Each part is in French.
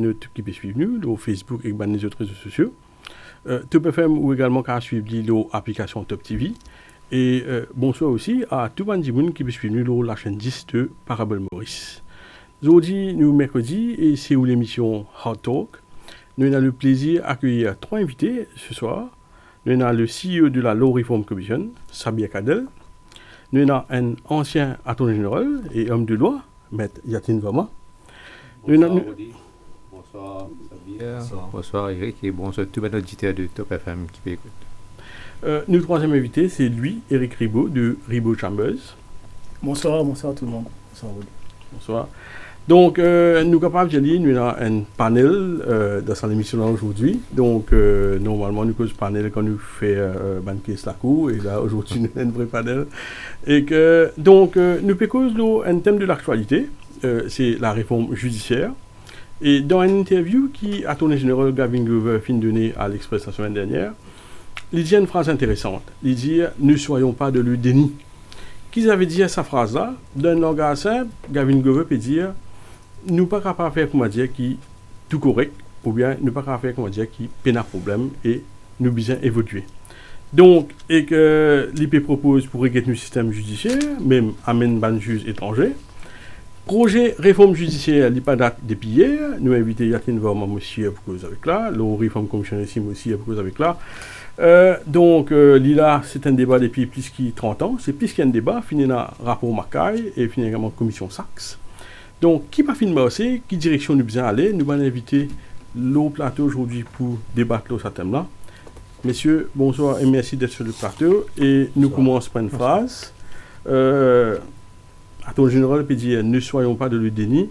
Notre qui peut suivre nous, sur Facebook et les autres réseaux sociaux. Top FM ou également qu'à suivre l'application Top TV. Et bonsoir aussi à tout le monde qui peut suivre nous sur la chaîne 10 de Parabole Maurice. Aujourd'hui, nous mercredi, et c'est où l'émission Hot Talk. Nous avons le plaisir d'accueillir 3 invités ce soir. Nous avons le CEO de la Law Reform Commission, Sabia Kadel. Nous avons un ancien attorney général et homme de loi, Maître Yatin Vama. Bonsoir Rodi, bonsoir Sabia, bonsoir Eric et bonsoir tous les auditeurs de Top FM qui peut écouter. Notre troisième invité, c'est lui, Eric Ribaud de Ribaud Chambers. Bonsoir tout le monde. Bonsoir Rodi. Bonsoir. Donc, nous sommes capables de dire, nous avons un panel dans cette émission aujourd'hui. Donc, normalement, nous avons un panel quand nous faisons banquet la cour. Et là, aujourd'hui, nous avons un vrai panel. Et que, donc, nous faisons un thème de l'actualité. C'est la réforme judiciaire. Et dans une interview qui attorney général Gavin Glover fin donné à l'Express la semaine dernière, il dit une phrase intéressante. Il dit « Ne soyons pas de le déni ». Qui avait dit cette phrase-là, d'un langage simple, Gavin Glover peut dire « Nous ne sommes pas capables de faire, comment dire, qui tout correct, ou bien nous ne sommes pas capables de faire, comment dire, qui peine à problème, et nous besoin évoluer ». Donc, et que l'IP propose pour régler le système judiciaire, même amène un juge étranger. Projet réforme judiciaire, il n'y a pas date depuis hier. Nous avons invité Yatin Vama aussi pour cause avec là. Le Reform Commission ici aussi pour cause avec là. Donc, là, c'est un débat depuis plus de 30 ans. C'est plus qu'un débat. Fini dans le rapport Mackay et fini également la commission Sachs. Donc, qui pas fini aussi, qui direction nous besoin aller. Nous allons inviter le plateau aujourd'hui pour débattre sur ce thème-là. Messieurs, bonsoir et merci d'être sur le plateau. Et nous commençons par une phrase. Attorney général peut dire ne soyons pas de le déni.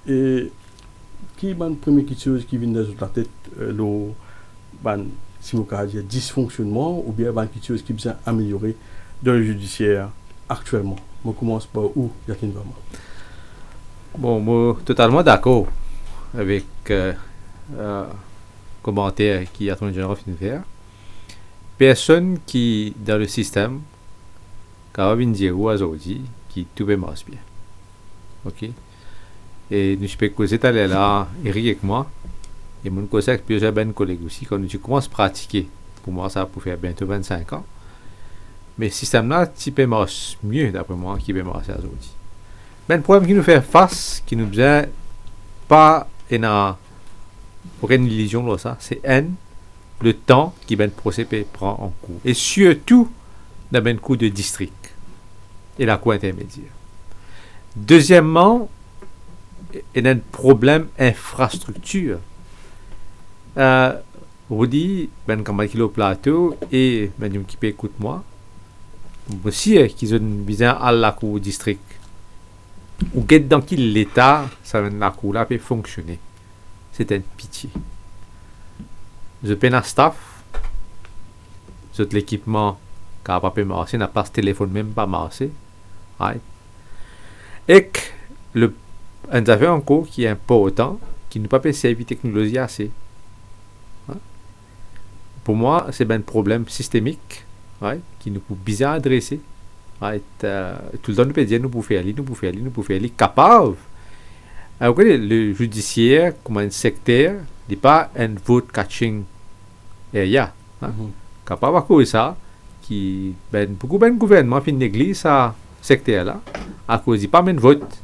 Et qui est la première chose qui vient dans la tête, si on peut dire dysfonctionnement ou bien quelque chose qui vient améliorer dans le judiciaire actuellement. On commence par où, Yatin Vama? Bon, moi, totalement d'accord avec le commentaire qui attorney général vient de faire. Personne qui, dans le système, quand on dire aujourd'hui, qui tout va marcher bien. Ok? Et nous sommes causés là, Eric et moi, et mon collègue avec plusieurs collègues aussi, quand nous commençons à pratiquer, pour moi ça pour faire bientôt 25 ans, mais ce système-là, tu peux marcher mieux d'après moi qu'il peut marcher aujourd'hui. Mais le problème qui nous fait face, qui nous besoin pas aucune illusion là ça, c'est le temps qui le procès prend en cours. Et surtout dans le cours de district et la cour intermédiaire. Deuxièmement, il y a un problème infrastructure. Rudi, comme kilo plateau et qui peut écouter moi, aussi qui ont besoin à la cour district. Ou dans quel l'état ça la cour là peut fonctionner. C'est une pitié. Je peine à staff, l'équipement qui n'a pas pu marcher, n'a pas ce téléphone même pas marché. Right. Et un affaire encore qui est important, qui ne peut pas servir technologie assez. Hein? Pour moi, c'est un problème systémique, right, qui nous peut bien adresser. Right. Tout le temps, nous peut dire, nous pouvons faire aller, capable. Alors, le judiciaire, comme un secteur, n'est pas un vote catching area. Hein? Capable à cause de ça, qui beaucoup de gouvernements fin négligent ça secteur là à cause de pas de vote,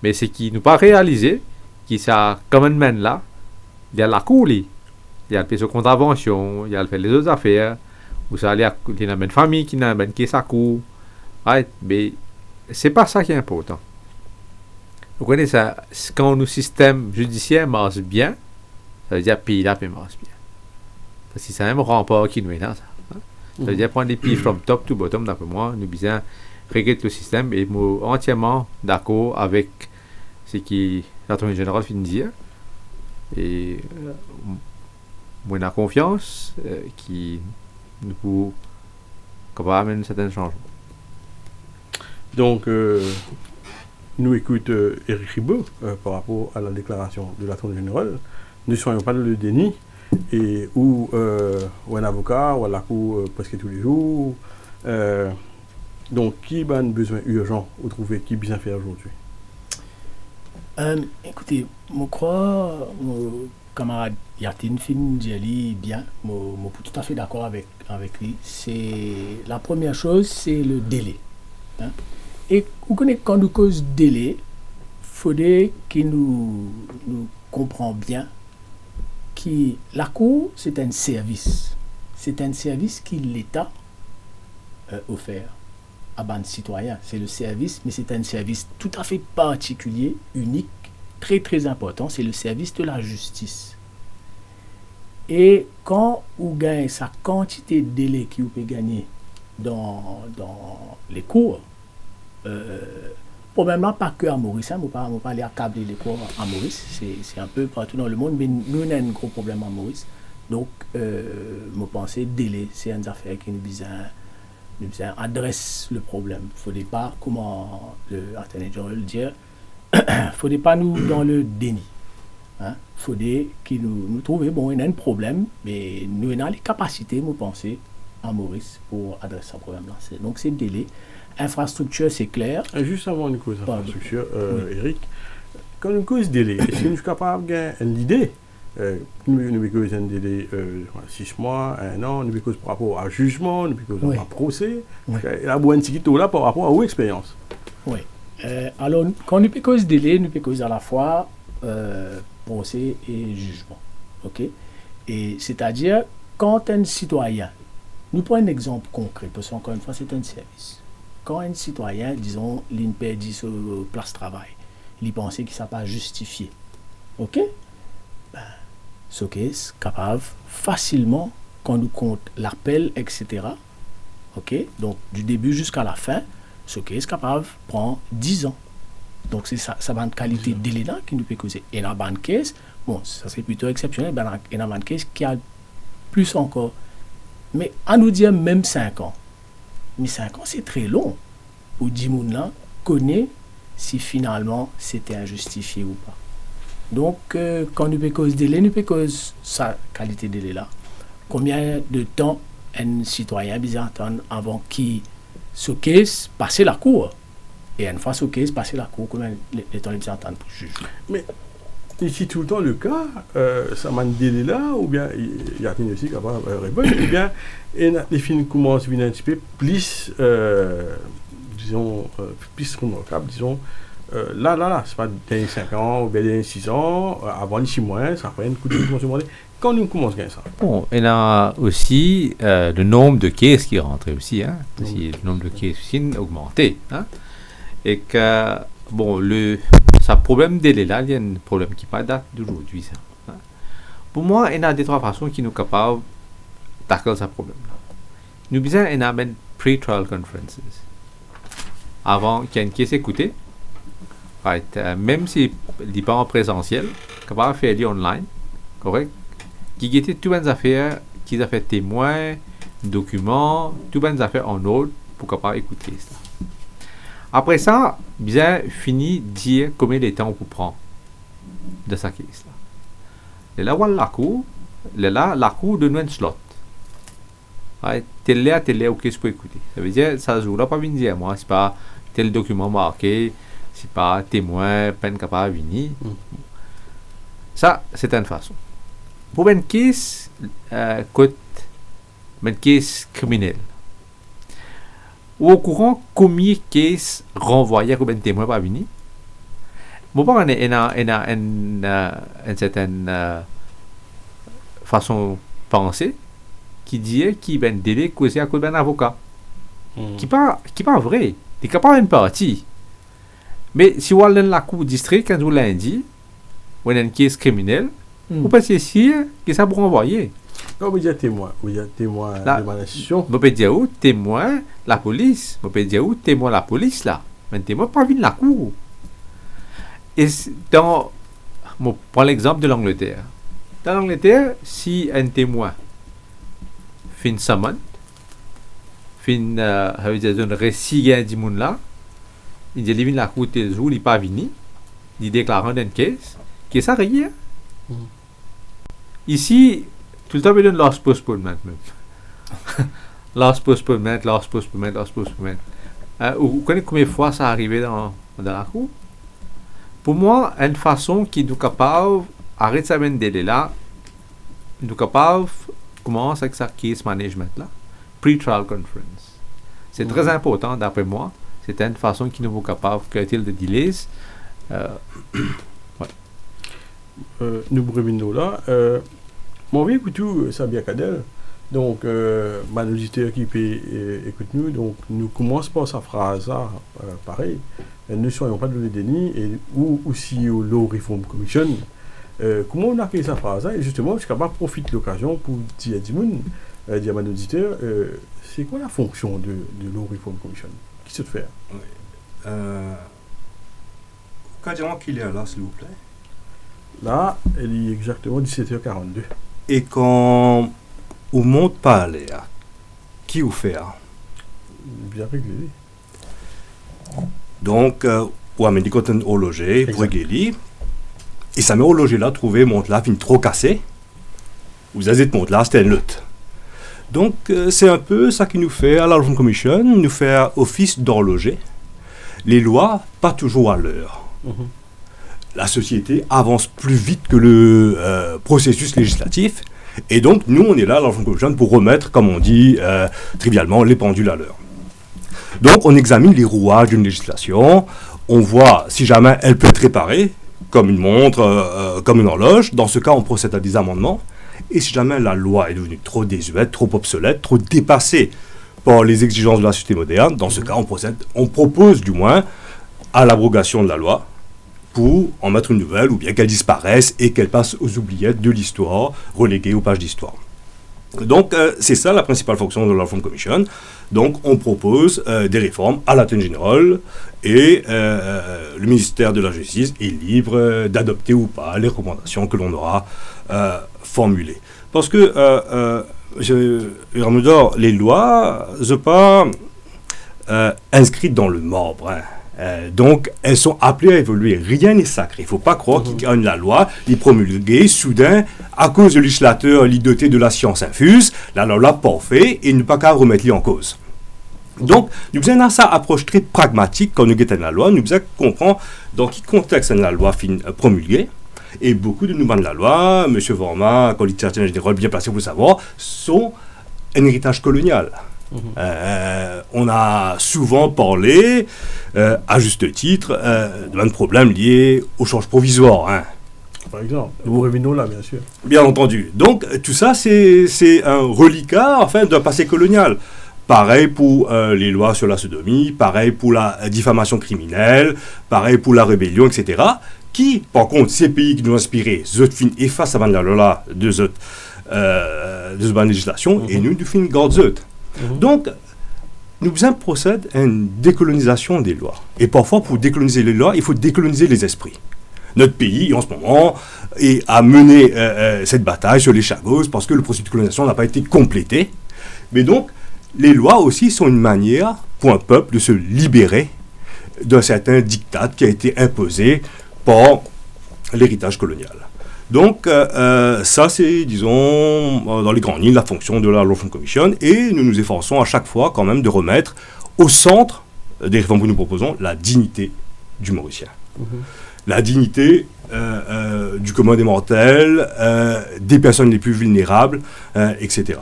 mais c'est qui nous pas réalisé qui ça comme même là il y a la cour il y a le péso contravention, il y a le fait les autres affaires ou ça il y a une famille qui n'a ben qui sa cour, right? Mais c'est pas ça qui est important. Vous connaissez ça, quand nos systèmes judiciaires marchent bien, ça veut dire pays là peut marcher bien, parce que c'est un même rempart qui nous est là ça, hein? Ça veut dire prendre les pays from top to bottom d'après moi nous besoin régler le système et je suis entièrement d'accord avec ce qui l'attorney général vient de dire et moi j'ai confiance qui nous peut capable amener certains changements. Donc nous écoutons Eric Ribaud par rapport à la déclaration de l'attorney général. Ne soyons pas dans le déni et ou un avocat ou à la cour presque tous les jours. Donc, qui a un besoin urgent ou trouver qui bien faire aujourd'hui? Écoutez, je crois, mon camarade Yatin Fin Djeli, bien, je suis tout à fait d'accord avec lui. La première chose, c'est le délai. Hein. Et vous connaissez, quand nous cause délai, il faudrait qu'il nous comprend bien que la Cour, c'est un service. C'est un service que l'État offert à ban citoyen. C'est le service, mais c'est un service tout à fait particulier, unique, très très important. C'est le service de la justice. Et quand vous gagnez sa quantité de délai que vous pouvez gagner dans les cours, probablement pas que à Maurice, on ne va pas aller accabler les cours à Maurice, c'est un peu partout dans le monde, mais nous avons un gros problème à Maurice. Donc, je pense que délai, c'est une affaire qui nous adresse le problème. Il ne faut pas, comment l'Attorney General dire, il ne faut pas nous dans le déni. Il faut qu'il nous trouve, bon, il y a un problème, mais nous avons les capacités, je pense, à Maurice pour adresser ce problème-là. Donc, c'est le délai. Infrastructure, c'est clair. Juste avant une cause d'infrastructure, Eric, quand une cause délai, est-ce que nous sommes capables d'avoir l'idée nous avons un délai 6 mois, 1 an, nous avons par rapport à jugement, nous avons à procès, la bonne sécurité là par rapport à vos expériences. Oui. Alors, quand nous avons délai, nous avons à la fois procès et jugement. OK? Et c'est-à-dire, quand un citoyen, nous prenons un exemple concret, parce qu'encore une fois, c'est un service. Quand un citoyen, disons, l'INPE dit sur place de travail, il pensait qu'il ne s'est pas justifié. OK? Ce qui est capable facilement, quand nous compte l'appel, etc. OK? Donc, du début jusqu'à la fin, ce qui est capable prend 10 ans. Donc, c'est ça va de qualité de délai là qui nous peut causer. Et dans la bonne caisse, bon, ça serait plutôt exceptionnel, et dans la bonne caisse qui a plus encore. Mais à nous dire même 5 ans. Mais 5 ans, c'est très long. Pour 10 personnes là, connaît si finalement c'était injustifié ou pas. Donc, quand nous pécons délai, nous pécons sa qualité de délai là. Combien de temps un citoyen besoin attendre avant qu'il se caisse passer la cour? Et une fois ce caisse passer la cour, combien de temps il besoin attendre pour le juge? Mais ici tout le temps le cas, ça m'a un délai là, ou bien il y a une aussi capable de répondre, ou bien les films commencent à venir un petit peu plus, disons, plus remarquable, disons. Là, c'est pas dans 5 ans ou bien dans 6 ans, avant les 6 mois, ça prend un coup de consommation. Quand nous commençons à ça. Bon, il y a aussi le nombre de caisses qui rentrent aussi, hein. Aussi, le nombre de caisses aussi augmenté, hein. Et que, bon, ça problème délai là, il y a un problème qui pas date d'aujourd'hui, ça. Hein. Pour moi, il y a des 3 façons qui nous capables de tackler ce problème-là. Nous besoin, il y a même pre-trial conferences. Avant qu'il y ait une caisse écoutée, right, même si il n'est pas en présentiel, capable de faire online, correct, qui était toutes les affaires, qui a fait témoins, documents, toutes les affaires en ordre pour capable écouter ça. Après ça, bien fini dire combien de temps on peut prendre de sa caisse là. Et là, la cour donne un slot. Right, tel est ok pour écouter. Ça veut dire ça joue là pas venir dire moi, c'est pas tel document marqué. C'est pas témoin, peine capable de venir. Ça, c'est une façon. Pour une caisse, une caisse criminelle, au courant combien de caisses renvoyées comme un témoin pas venir, bon, pas une certaine façon de penser qui dit qu'il y a un délai causé à cause d'un avocat. Qui pas vrai. Il n'y a pas une partie. Mais si vous allez dans la cour district, quand vous lundi, ou une caisse criminelle, vous pensez sûr que ça vous renvoyer. Non, vous dites témoin. Vous dites témoin de manation. Vous pouvez dire où témoin la police. Vous pouvez dire où témoin la police là. Mais témoin pas venir la cour. Et dans, je prends l'exemple de l'Angleterre. Dans l'Angleterre, si un témoin fait une summon, fait une récit du monde là, il dit qu'il la cour tel jour, il n'est pas venu, il déclare une caisse, qui est ça rien. Ici, tout le temps, il donne last postponement même. Last postponement. Vous connaissez combien de fois ça arrivé dans la cour? Pour moi, une façon qui nous capable d'arrêter ce délai-là, nous capable commencer avec ça case management là, pre-trial conference. C'est très important d'après moi. C'est une façon qui nous est capable de curtail de delays. Nous brûlons là. Mon vieux écoute Sabia Kadel. Donc, ma auditeur qui peut écouter nous, donc nous commençons par sa phrase là, pareil. Ne soyons pas dans le déni ou aussi au Law Reform Commission. Comment on a créé sa phrase là? Et justement, je suis capable de profiter de l'occasion pour dire à dire à mon auditeur, c'est quoi la fonction de Law Reform Commission? Qui se fait? Oui. Quasiment qu'il est là, s'il vous plaît. Là, il est exactement 17h42. Et quand on monte pas là, qui vous fait? Bien réglé. Donc, on a dit qu'on est au logé pour régler. Et ça m'a au logé là, trouvé monte là, fin trop cassé. Vous avez dit monte là, c'était une lutte. Donc, c'est un peu ça qui nous fait à la Reform Commission, nous faire office d'horloger. Les lois, pas toujours à l'heure. La société avance plus vite que le processus législatif. Et donc, nous, on est là, à la Reform Commission, pour remettre, comme on dit trivialement, les pendules à l'heure. Donc, on examine les rouages d'une législation. On voit si jamais elle peut être réparée, comme une montre, comme une horloge. Dans ce cas, on procède à des amendements. Et si jamais la loi est devenue trop désuète, trop obsolète, trop dépassée par les exigences de la société moderne, dans ce cas, on propose du moins à l'abrogation de la loi pour en mettre une nouvelle ou bien qu'elle disparaisse et qu'elle passe aux oubliettes de l'histoire, reléguée aux pages d'histoire. Donc, c'est ça la principale fonction de la Reform Commission. Donc, on propose des réformes à l'Attorney General et le ministère de la Justice est libre d'adopter ou pas les recommandations que l'on aura formulées. Parce que, les lois ne sont pas inscrites dans le marbre. Donc, elles sont appelées à évoluer. Rien n'est sacré. Il ne faut pas croire qu'il gagne la loi, il promulguée, soudain, à cause du législateur, il doté de la science infuse, la loi pas fait et ne pas qu'à remettre en cause. Donc, nous avons une approche très pragmatique quand nous guettons la loi. Nous devons comprendre dans quel contexte la loi promulguée. Et beaucoup de nous de la loi, M. Vorma, candidat général bien placé pour le savoir, sont un héritage colonial. On a souvent parlé, à juste titre, de problèmes liés au change provisoire. Par exemple, vous revenons là, bien sûr. Bien entendu. Donc, tout ça, c'est un reliquat, enfin, d'un passé colonial. Pareil pour les lois sur la sodomie, pareil pour la diffamation criminelle, pareil pour la rébellion, etc. Qui, par contre, ces pays qui nous ont inspirés, zot fin efface avant la loi de zot, de cette législation, et nous fin garde zot. Donc, nous procèdons à une décolonisation des lois. Et parfois, pour décoloniser les lois, il faut décoloniser les esprits. Notre pays, en ce moment, a mené cette bataille sur les Chagos parce que le processus de colonisation n'a pas été complété. Mais donc, les lois aussi sont une manière pour un peuple de se libérer d'un certain diktat qui a été imposé par l'héritage colonial. Donc, ça, c'est, disons, dans les grandes lignes, la fonction de la Reform Commission. Et nous nous efforçons à chaque fois, quand même, de remettre au centre des réformes que nous proposons la dignité du Mauricien. La dignité du commun des mortels, des personnes les plus vulnérables, etc.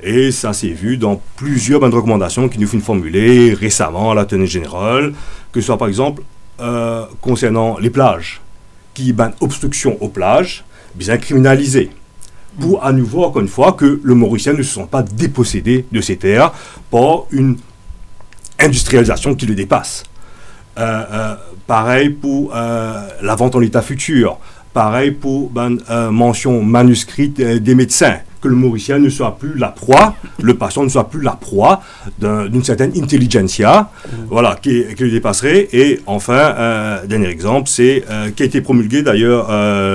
Et ça s'est vu dans plusieurs bonnes recommandations qui nous font formuler récemment à l'Attorney General, que ce soit par exemple concernant les plages, qui ban obstruction aux plages, bien criminalisées, pour à nouveau, encore une fois, que le Mauricien ne se sent pas dépossédé de ses terres par une industrialisation qui le dépasse. Pareil pour la vente en état futur, pareil pour mention manuscrite des médecins, que le Mauricien ne soit plus la proie, le patient ne soit plus la proie d'une certaine intelligentsia, voilà, qui le dépasserait. Et enfin, dernier exemple, c'est qui a été promulgué d'ailleurs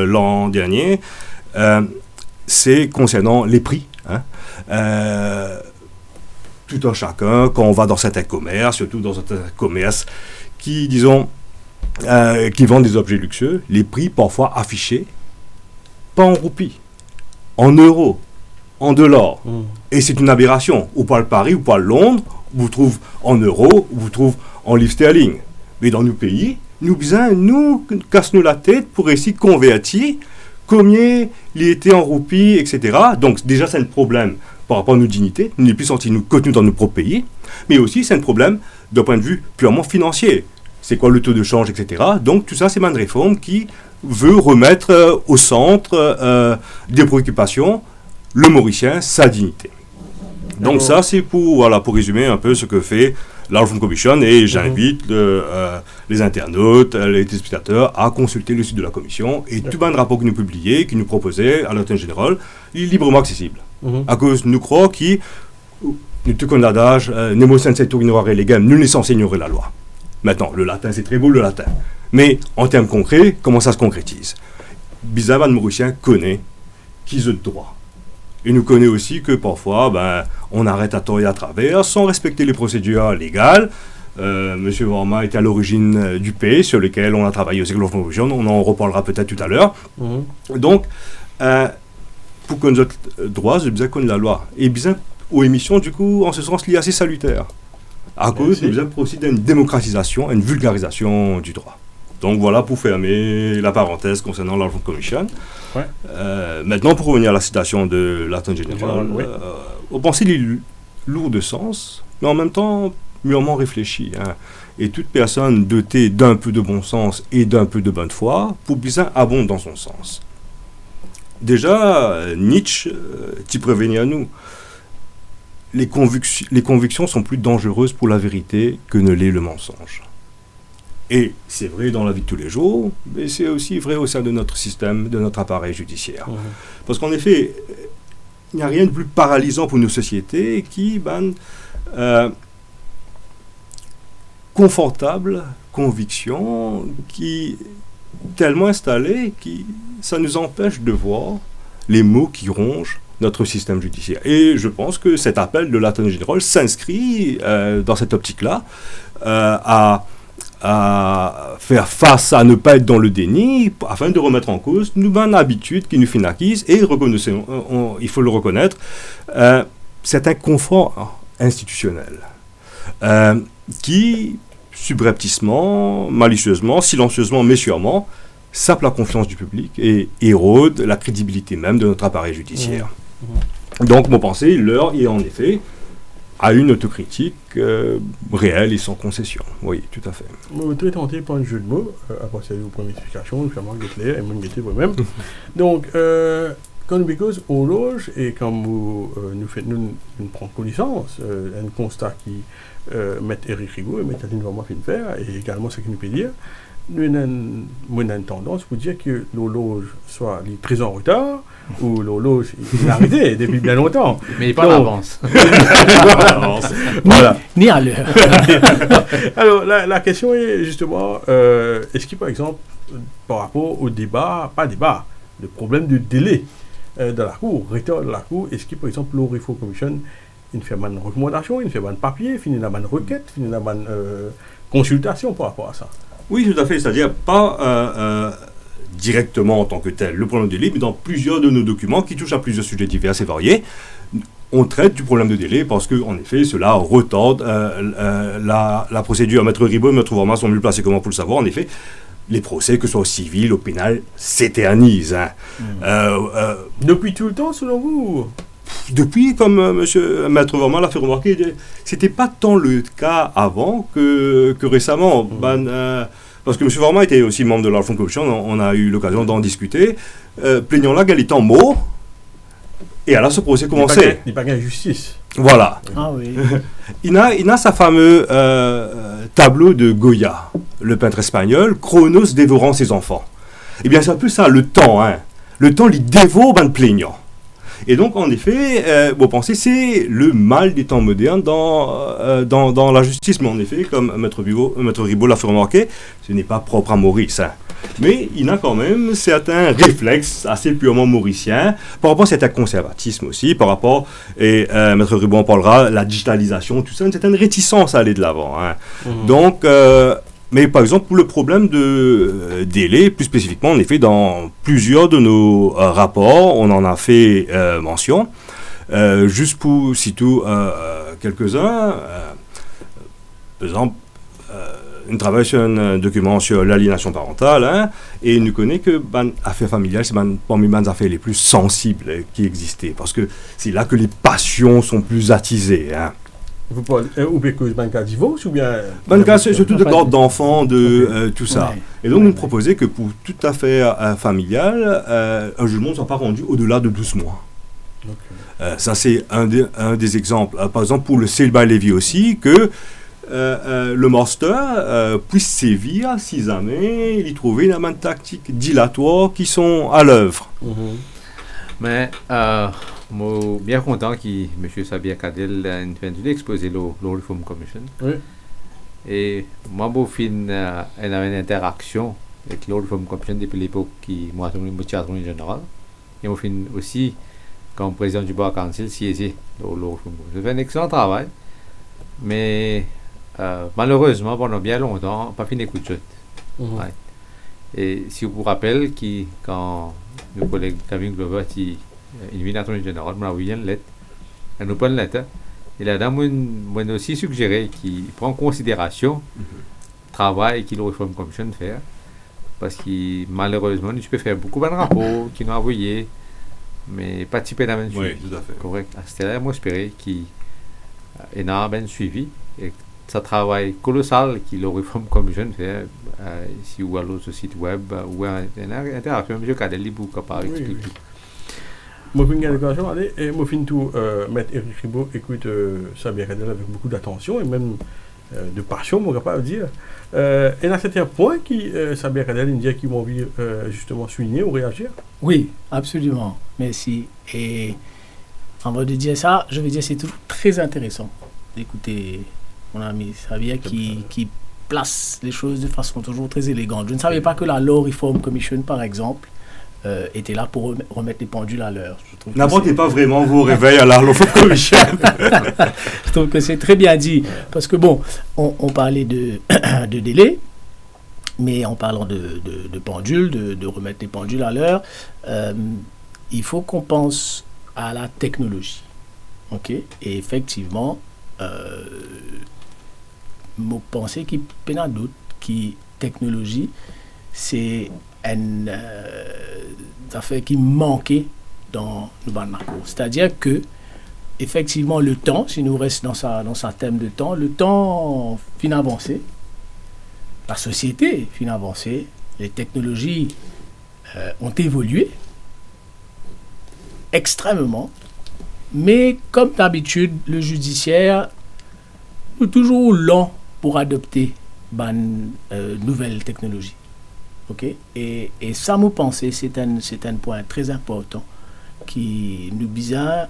l'an dernier, c'est concernant les prix. Tout un chacun, quand on va dans certains commerces, surtout dans certains commerces qui, disons, qui vendent des objets luxueux, les prix parfois affichés, pas en roupies, en euros, en dollars. Et c'est une aberration. Ou pas le Paris, ou pas Londres, vous trouvez en euros, ou vous trouvez en livres sterling. Mais dans nos pays, nous casse-nous la tête pour essayer de convertir combien il était en roupies, etc. Donc déjà c'est un problème par rapport à nos dignités, nous n'est plus sentis nous contenus dans nos propres pays, mais aussi c'est un problème d'un point de vue purement financier. C'est quoi le taux de change, etc. Donc tout ça c'est une réforme qui veut remettre au centre des préoccupations le Mauricien, sa dignité. Donc ça c'est pour résumer un peu ce que fait la Reform Commission, et j'invite les internautes, les téléspectateurs à consulter le site de la Commission, et tout un rapport que nous publions, qui nous proposait à l'Attorney General, il est librement accessible. À cause nous croyons que nous tout comme l'adage, nemo sensei ignorare legem, nul n'est censé ignorer la loi. Maintenant, le latin, c'est très beau le latin. Mais en termes concrets, comment ça se concrétise? Bizarre, le Mauricien connaît qu'ils ont le droit. Et nous connaît aussi que parfois, on arrête à tort et à travers, sans respecter les procédures légales. Monsieur Vorma était à l'origine du P, sur lequel on a travaillé aussi avec la Commission, on en reparlera peut-être tout à l'heure. Donc, pour que notre droit, c'est bien qu'on ait la loi. Et bien, aux émissions, du coup, en ce sens, il est assez salutaire. À cause, nous avons procédé à une démocratisation, à une vulgarisation du droit. Donc voilà pour fermer la parenthèse concernant la Reform Commission. Ouais. Maintenant, pour revenir à la citation de l'Attorney General, on pensait qu'il est lourd de sens, mais en même temps mûrement réfléchi. Et toute personne dotée d'un peu de bon sens et d'un peu de bonne foi, pour bien abonde dans son sens. Déjà, Nietzsche t'y prévenait à nous. Les convictions sont plus dangereuses pour la vérité que ne l'est le mensonge. Et c'est vrai dans la vie de tous les jours, mais c'est aussi vrai au sein de notre système, de notre appareil judiciaire. Parce qu'en effet, il n'y a rien de plus paralysant pour nos sociétés qui confortable conviction qui tellement installée que ça nous empêche de voir les maux qui rongent notre système judiciaire. Et je pense que cet appel de l'Attorney General s'inscrit dans cette optique-là, à faire face à ne pas être dans le déni, afin de remettre en cause une habitude qui nous fait acquise, et il faut le reconnaître, c'est un confort institutionnel qui, subrepticement, malicieusement, silencieusement, mais sûrement, sape la confiance du public et érode la crédibilité même de notre appareil judiciaire. Donc, mon pensée, l'heure est en effet à une autocritique réelle et sans concession. Oui, tout à fait. Je suis très tenté par un jeu de mots, à partir de vos premières explications, notamment Gettler et Mungete vous-même. Donc, quand nous because horloge, et quand nous prenons connaissance, un constat qui met Eric Rigaud et met Aline Vorma fin faire, et également ce qu'il nous peut dire, nous avons une tendance pour dire que l'horloge soit très en retard, ou l'horloge est arrêtée depuis bien longtemps. Mais il n'est pas en avance. Voilà. Ni à l'heure. Alors, la question est justement, est-ce que par exemple, par rapport au débat, le problème de délai de la Cour, retard de la Cour, est-ce que par exemple, la Reform Commission, il fait une recommandation, il fait un papier, il fait une requête, il fait une consultation par rapport à ça? Oui, tout à fait, c'est-à-dire pas directement en tant que tel le problème de délai, mais dans plusieurs de nos documents qui touchent à plusieurs sujets divers et variés, on traite du problème de délai parce que, en effet, cela retarde la procédure. Maître Ribaud et Maître Vorma sont mieux placés que moi pour le savoir. En effet, les procès, que ce soit au civil, au pénal, s'éternisent. Depuis tout le temps, selon vous? Depuis, comme Maître Vorma l'a fait remarquer, c'était pas tant le cas avant que récemment. Parce que M. Vorma était aussi membre de la Reform Commission, on a eu l'occasion d'en discuter. Plaignant là qu'elle est en mots, et alors ce procès commençait. Il n'y a pas gain de justice. Voilà. Ah oui. Il a sa fameux tableau de Goya, le peintre espagnol, Chronos dévorant ses enfants. Eh bien, c'est un peu ça, le temps. Le temps, il dévore ben plaignant. Et donc, en effet, vous pensez, c'est le mal des temps modernes dans la justice. Mais en effet, comme Maître Ribaud l'a fait remarquer, ce n'est pas propre à Maurice. Mais il a quand même certains réflexes assez purement mauriciens, par rapport à certain conservatisme aussi, par rapport, et Maître Ribaud en parlera, la digitalisation, tout ça, une certaine réticence à aller de l'avant. Donc, mais par exemple, pour le problème de délai, plus spécifiquement, en effet, dans plusieurs de nos rapports, on en a fait mention. Juste pour citer quelques-uns, par exemple, on travaille sur un document sur l'aliénation parentale, hein, et nous connaît que l'affaire familiale, c'est parmi les affaires les plus sensibles qui existaient, parce que c'est là que les passions sont plus attisées. Hein. Vous parlez, ou bien que Banca divorce, ou bien... Banca, c'est surtout de l'ordre d'enfants, tout ça. Ouais. Et donc, nous proposons que pour toute affaire familiale, un jugement ne soit pas rendu au-delà de 12 mois. Ok. Ça, c'est un des exemples. Par exemple, pour le célibat Lévy aussi, que le master puisse sévir si jamais il y trouvait une tactique dilatoire qui sont à l'œuvre. Mhm. Mais, moi, bien content que M. Sabia Kadel ait venu exposer le Reform Commission. Oui. Et moi, je une interaction avec le Reform Commission depuis l'époque qui moi, je suis en général. Et je fin aussi, comme président du Bar Council, siégé le Reform Commission. Je fais un excellent travail, mais malheureusement, pendant bien longtemps, pas fini d'écouter. Mhm. Ouais. Et si vous vous rappelez, quand nos collègues Kevin Glover il vient d'attorney général, on a envoyé une lettre, un open letter, et là-dedans, on aussi suggéré qu'il prend en considération le travail que le Reform Commission fait, parce que malheureusement, tu peux faire beaucoup de rapports qu'ils nous ont envoyés, mais pas typé dans le suivi. Oui, tout à fait. Correct. C'était là, moi, j'espérais qu'il y ait un suivi, et ça travail colossal que le Reform Commission fait, si ou à l'autre site web, ou une interaction, M. Kadeli, pour capable d'expliquer. Oui. Moi, une déclaration, allez, et moi, fin tout, Maître Éric Ribot écoute Sabia Kadel avec beaucoup d'attention et même de passion, on va pas dire. Et à certains points qui, Sabia Kadel, il me dit qu'ils vont envie justement souligner ou réagir. Oui, absolument. Merci. Et avant de dire ça, je veux dire c'est toujours très intéressant d'écouter mon ami Sabia qui place les choses de façon toujours très élégante. Je ne savais pas que la Law Reform Commission, par exemple, était là pour remettre les pendules à l'heure. N'apportez pas vraiment vos réveils à la Law Reform Commission. Je trouve que c'est très bien dit. Parce que bon, on parlait de délai, mais en parlant de pendules, de remettre les pendules à l'heure, il faut qu'on pense à la technologie. OK? Et effectivement, mon pensée qui peine à doute, qui technologie, c'est une affaire qui manquait dans le Banmarco. C'est-à-dire que, effectivement, le temps, si nous restons dans sa thème de temps, le temps fin avancé, la société fin avancée, les technologies ont évolué extrêmement, mais comme d'habitude, le judiciaire est toujours lent pour adopter nouvelles technologies. Okay? Et ça, me pensait, c'est un point très important qui nous bizarre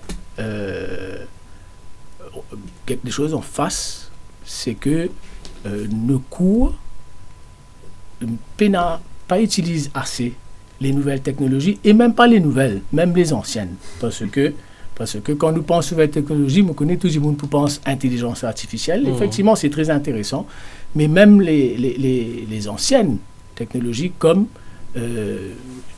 quelque chose en face, c'est que nos cours pas utilisent assez les nouvelles technologies, et même pas les nouvelles, même les anciennes. Parce que quand nous pensons nouvelles technologies, on connaît tout le monde pour penser intelligence artificielle. Effectivement, c'est très intéressant. Mais même les anciennes technologies comme le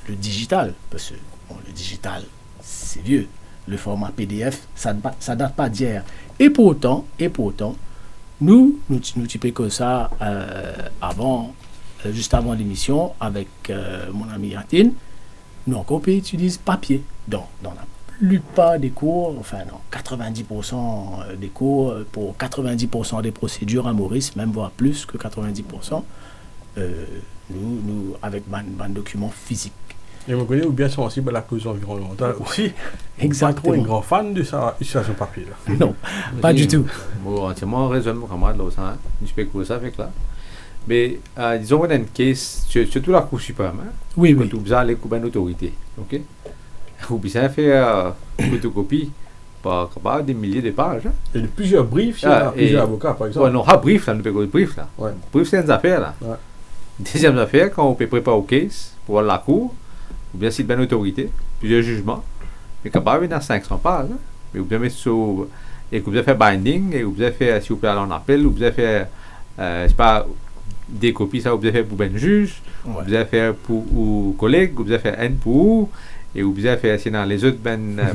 digital, parce que bon, le digital, c'est vieux. Le format PDF, ça date pas d'hier. Et pour autant, nous typons que ça juste avant l'émission, avec mon ami Yatine, nous encore utilisons papier. Donc, dans la plupart des cours, enfin non, 90% des cours, pour 90% des procédures à Maurice, même voire plus que 90%, nous avec un document physique. Et vous connaissez bien sensible à la cause environnementale aussi. Exactement. Pas trop un grand fan de ça, utilisation papier. Là. Non, pas du tout. Moi, entièrement raison, camarade, là, je peux que ça avec là. Mais disons qu'on a une case, surtout la Cour suprême, hein, oui. quand vous avez les coups d'autorité, ok? Vous pouvez faire photocopie par des milliers de pages. Hein. Il y a plusieurs briefs, il y a plusieurs avocats, par exemple. Ouais, non, brief, là, nous peut brief, là. Ouais. Brief, c'est une affaire, là. Ouais. Deuxième affaire, quand on peut préparer au case pour la Cour, ou bien si de bonne autorité, plusieurs jugements, mais capable dans 500 pages, hein. Mais vous pouvez mettre sur, et vous pouvez faire binding, et vous pouvez faire, si vous plaît, en appel, vous pouvez faire, je sais pas, des copies, ça vous pouvez faire pour ben juge, vous pouvez faire pour ou collègues, vous pouvez faire un pour et vous pouvez faire sinon les autres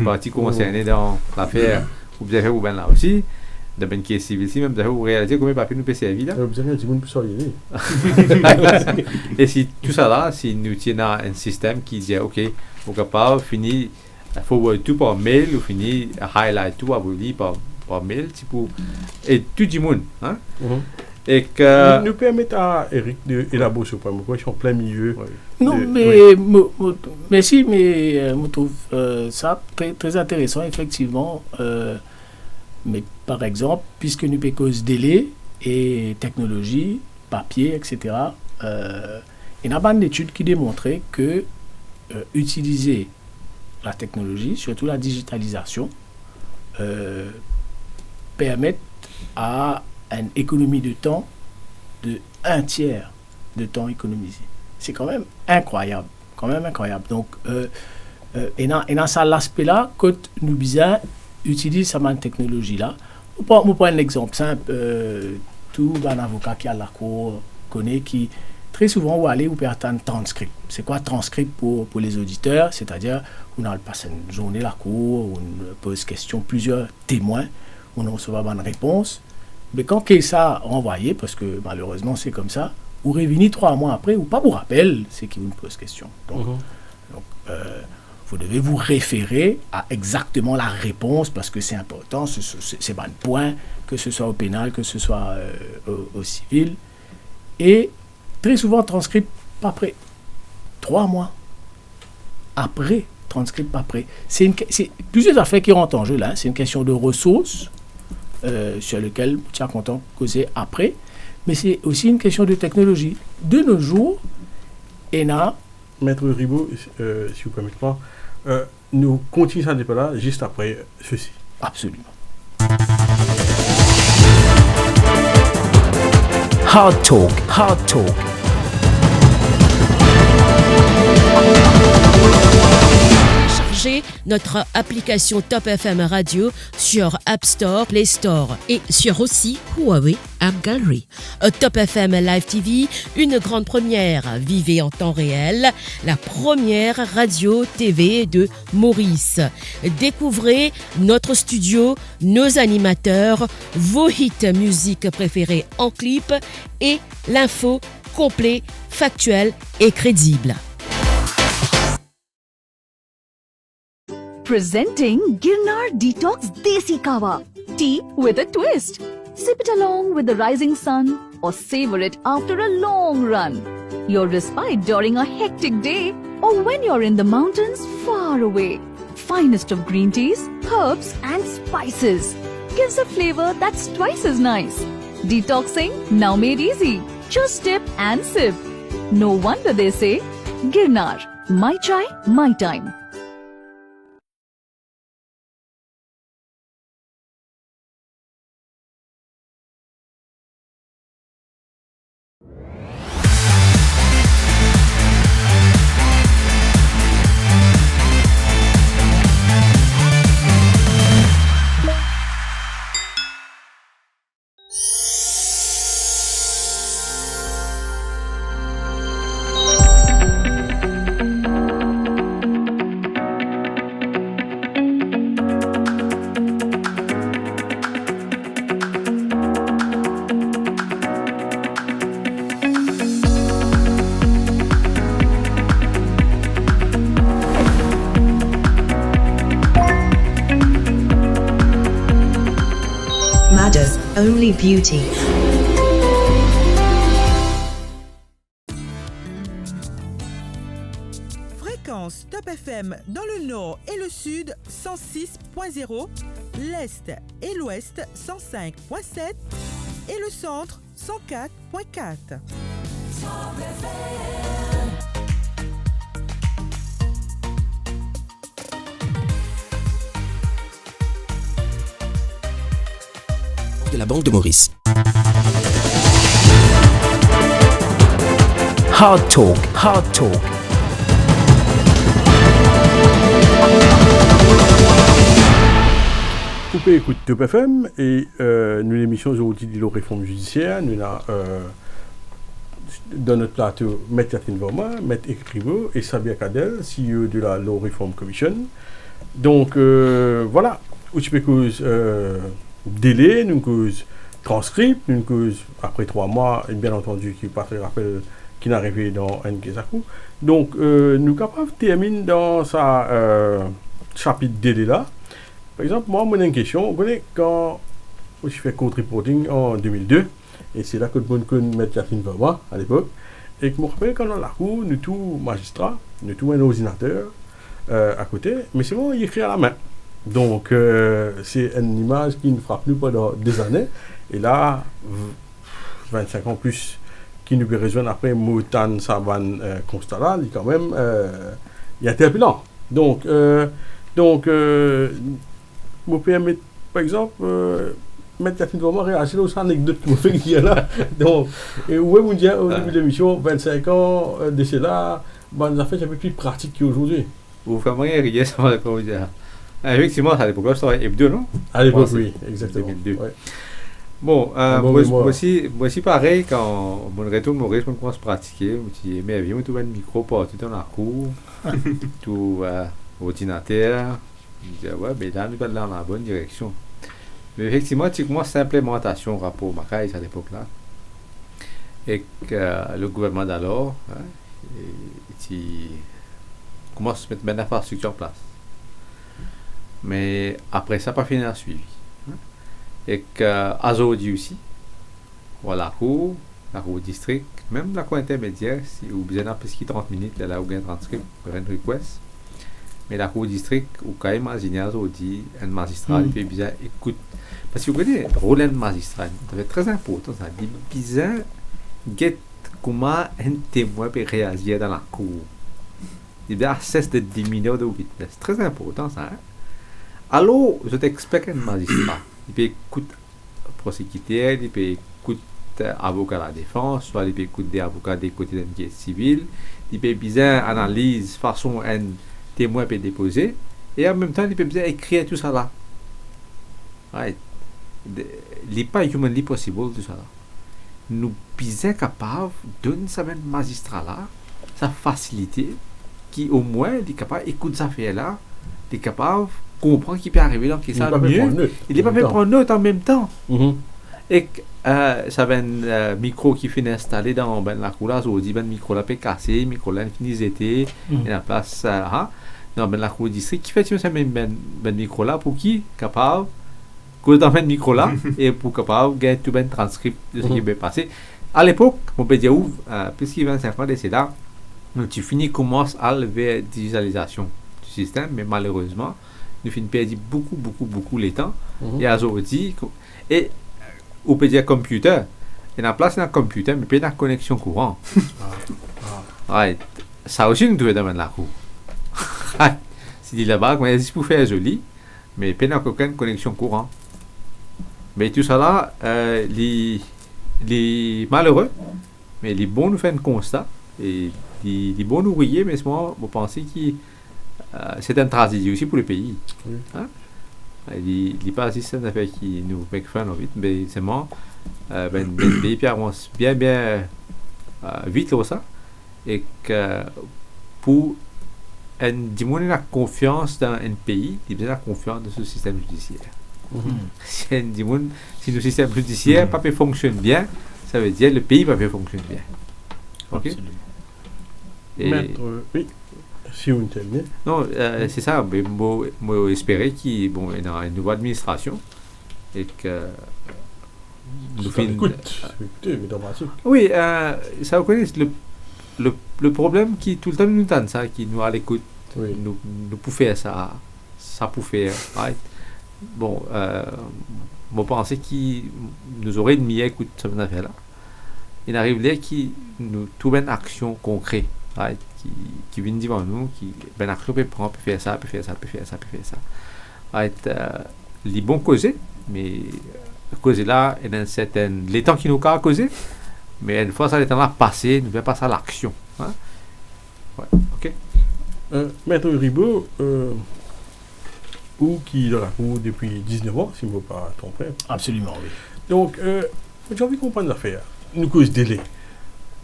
parties concernées dans l'affaire, vous pouvez faire pour ben là aussi. de ben qui est civil, si même vous réalisez combien de papiers nous peut servir là. Vous avez dit que vous ne pouvez Et si tout ça là, si nous tenons un système qui dit ok, vous capable finir forward tout par mail ou finir highlight tout à vous lire par mail, type et tout le monde, hein. Et que nous permettre à Eric d'élaborer ce point. Moi, je suis en plein milieu. Oui. Non, mais merci, mais je trouve ça très, très intéressant, effectivement. Mais par exemple, puisque nous avons cause délai et technologie, papier, etc., il y a pas d'études qui démontraient que utiliser la technologie, surtout la digitalisation, permettent à une économie de temps de 1/3 de temps économisé. C'est quand même incroyable. Donc, et dans ça l'aspect-là, quand nous bien utilisons cette technologie-là, je prends un exemple simple. Tout un avocat qui a la cour connaît qui, très souvent, où aller, où peut attendre transcript. C'est quoi transcript pour les auditeurs? C'est-à-dire, on a passé une journée à la cour, on pose question, plusieurs témoins, on reçoit une réponse. Mais quand ça envoyé, parce que malheureusement c'est comme ça, ou revenir 3 mois après, ou pas vous rappelle, c'est qui vous pose question. Donc, vous devez vous référer à exactement la réponse, parce que c'est important, c'est pas un point, que ce soit au pénal, que ce soit au civil. Et très souvent, transcript pas prêt. 3 mois après, transcript pas prêt. C'est plusieurs affaires qui rentrent en jeu là. C'est une question de ressources, sur lequel tu es content de causer après, mais c'est aussi une question de technologie. De nos jours, Maître Ribaud, si vous permettez pas, nous continuons ce débat-là juste après ceci. Absolument. Hard Talk. Notre application Top FM Radio sur App Store, Play Store et sur aussi Huawei App Gallery. Top FM Live TV, une grande première. Vivez en temps réel, la première radio TV de Maurice. Découvrez notre studio, nos animateurs, vos hits musique préférés en clip et l'info complet, factuel et crédible. Presenting Girnar Detox Desi Kawa. Tea with a twist. Sip it along with the rising sun or savor it after a long run. Your respite during a hectic day or when you're in the mountains far away. Finest of green teas, herbs and spices. Gives a flavor that's twice as nice. Detoxing now made easy. Just dip and sip. No wonder they say, Girnar, my chai, my time. Only beauty. Fréquence Top FM dans le nord et le sud 106.0, l'est et l'ouest 105.7 et le centre 104.4. De la Banque de Maurice. Hard Talk. Vous pouvez écouter Top FM et nous l'émission aujourd'hui de la réforme judiciaire. Nous avons dans notre plateau Maître Catherine Verma, Maître Eric Ribaud et Sabia Cadel, CEO de la Law Reform Commission. Donc voilà, où tu peux cause délai, nous cause transcript, nous cause après 3 mois, et bien entendu, qui pas très rappel, qui n'est arrivé dans NKSAKU. Donc, nous capables de terminer dans sa chapitre délai là. Par exemple, moi, j'ai une question. Vous connaissez quand je fais code reporting en 2002, et c'est là que je connais Catherine Verma à l'époque, et que je me rappelle quand dans la cour, nous tous magistrats, nous tous un ordinateur à côté, mais c'est bon, il écrit à la main. Donc, c'est une image qui nous frappe nous pendant des années, et là, 25 ans plus, qui nous rejoignent après Moutan Saban constat là, il est quand même il est interpellant. Donc, vous pouvez mettre, par exemple, mettre Catherine vraiment réagir aux anecdotes que vous faites qui est là. Donc, et où vous dire au début de l'émission, 25 ans de cela, bonnes affaires, c'est un peu plus pratique qu'aujourd'hui. Vous faites moyen de rire, ça va comment dire. Effectivement, à l'époque là, c'était hebdo, non? À l'époque, oui, exactement. 2002. Ouais. Bon, moi aussi pareil, quand mon retour Maurice, on commence à pratiquer, je me dis, mais viens, tout un micro partout dans la cour, tout ordinateur. Je dis, ouais, mais là, nous allons dans la bonne direction. Mais effectivement, tu commences l'implémentation rapport Macaïs à l'époque-là. Et que le gouvernement d'alors, tu commences à mettre l'infrastructure en place. Mais après ça, pas fini à suivre. Et qu'aujourd'hui aussi, voilà, la cour district, même la cour intermédiaire, si vous besoin d'un peu 30 minutes, là où vous avez un transcript, vous avez un request. Mais la cour district, ou quand même, imaginer aujourd'hui, un magistrat, il fait bizarre, écoute. Parce que vous connaissez, le rôle d'un magistrat, c'est très important, ça dit bizarre, get comment un témoin peut réagir dans la cour. Il a cesse de diminuer de vitesse. C'est très important, ça. Hein? Alors, je t'explique un magistrat. Il peut écouter prosécuteur, il peut écouter avocat à la défense, soit il peut écouter des avocats des côtés d'un qui est civil, il peut bien analyser façon un témoin peut déposer, et en même temps, il peut bien écrire tout ça là. Right. Il n'est pas humanly possible tout ça là. Nous sommes capables de donner ça à un magistrat là, sa facilité, qui au moins est capable d'écouter ça faire là, il est capable comprendre qu'il peut arriver dans qui ça mieux. Il n'est pas fait prendre note en même temps. Et ça va un micro qui finit installé dans la cour là, on dit ben micro là peut casser, micro là finit d'été, et la place dans la cour district qui fait ça même micro là pour qui capable que dans le micro là et pour capable gagner tout ben transcript de ce qui va passer. À l'époque, on peut dire plus que 25 ans de cela, tu finis commence à lever digitalisation du système, mais malheureusement nous finissons perdre beaucoup les temps. Et aujourd'hui, et on peut dire computer, et la place d'un computer, mais pas de connexion courant. Ouais, ça aussi nous devons dans la cour. C'est dit là-bas, mais c'est pour faire joli, mais pas aucune connexion courant. Mais tout ça là, les malheureux, mais les bons nous font un constat, et les bons nous riez, mais moi, je pense que c'est une tragédie aussi pour le pays. Hein? Il n'est pas juste une affaire qui nous fait faire nos vies, mais c'est moi, le pays avance bien vite là ça, et que pour diminuer la confiance dans un pays, il y a la confiance dans ce système judiciaire. Si le système judiciaire ne fonctionne bien, ça veut dire que le pays ne fonctionne bien. Ok? Maître, oui. Si vous me non, c'est ça. Mais moi, j'espérais qu'il y ait une nouvelle administration et que nous écoute, mais dans pratique. Oui, ça vous connaissez le problème qui tout le temps nous donne ça, qui nous à l'écoute, nous pouvons faire ça pour faire. Right? Bon, je pensais qu'il nous aurait une meilleure écoute sur cette affaire-là. Il arrive là qu'il nous trouve une action concrète. Right? Qui vient devant nous, qui ben action peut prendre, peut faire ça. Right? Les bons causer, mais causer là, il y a un certain les temps qui nous a causé, mais une fois ça le temps là passé, nous devons passer à l'action. Hein? Ouais, ok. Maître Ribot, ou qui est dans la cour depuis 19 ans, si je ne me pas tromper. Absolument, oui. Donc, j'ai envie de comprendre l'affaire. Nous cause délai.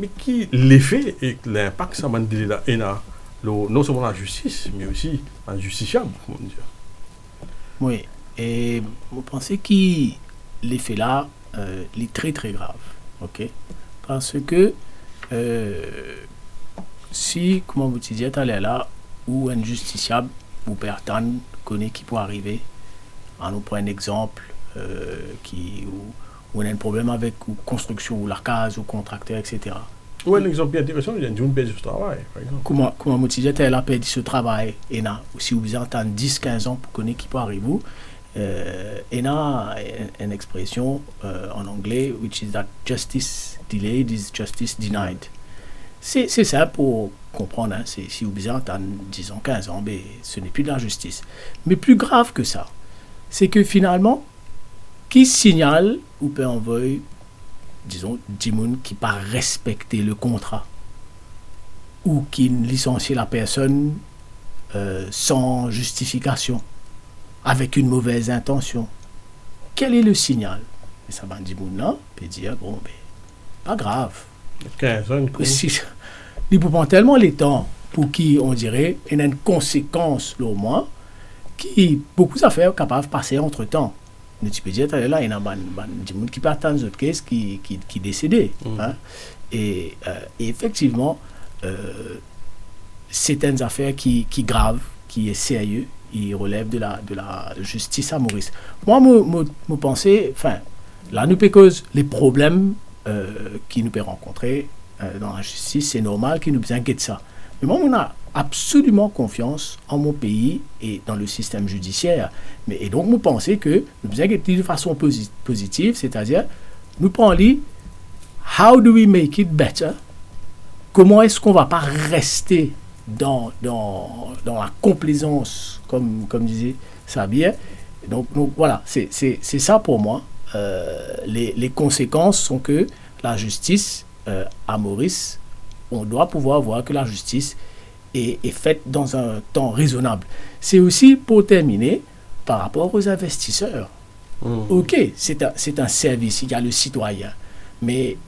Mais qui l'effet et l'impact ça m'a délai là, et non seulement la justice, mais aussi la justiciable, comment dire. Oui. Et vous pensez que l'effet là est très très grave, ok? Parce que si, comme vous disiez tout à l'heure là, ou un justiciable ou personne connaît qui peut arriver, on nous prend un exemple où on a un problème avec ou construction ou la case ou contracteur, etc. Ou un exemple bien intéressant, il y a une perdu ce travail, par exemple. Comment vous disiez tout à l'heure, perdu ce travail, et là, si vous entendez 10-15 ans pour connaître qui peut arriver, et là, une expression en anglais, which is that justice delayed is justice denied. C'est ça pour comprendre, hein, si vous entendez 10 ans, 15 ans, mais ce n'est plus de la justice. Mais plus grave que ça, c'est que finalement, qui signale ou peut envoyer, disons, 10 personnes qui ne pas respecter le contrat ou qui licencie la personne sans justification, avec une mauvaise intention. Quel est le signal? Et ça va dire, non, puis dire, bon, mais pas grave. 15 ans, Il prend tellement les temps pour qui, on dirait, il y a une conséquence, au moins, qui, beaucoup d'affaires capables de passer entre temps. Mais tu peux dire, là, il y a des gens qui partent dans d'autres caisses qui décédaient. Hein? Et effectivement, c'est une affaire qui grave, qui est sérieux, il relève de la justice à Maurice. Moi, je pensais, enfin, là, nous cause les problèmes qui nous peut rencontrer dans la justice, c'est normal qu'ils nous inquiètent ça. Mais moi, on a absolument confiance en mon pays et dans le système judiciaire. Et donc, nous pensons que nous inquiétons de façon positive, c'est-à-dire, nous prenons how do we make it better? Comment est-ce qu'on ne va pas rester dans la complaisance, comme disait Sabir? Donc voilà, c'est ça pour moi. Les conséquences sont que la justice à Maurice, on doit pouvoir voir que la justice est faite dans un temps raisonnable. C'est aussi, pour terminer, par rapport aux investisseurs. Ok, c'est un service, il y a le citoyen. Mais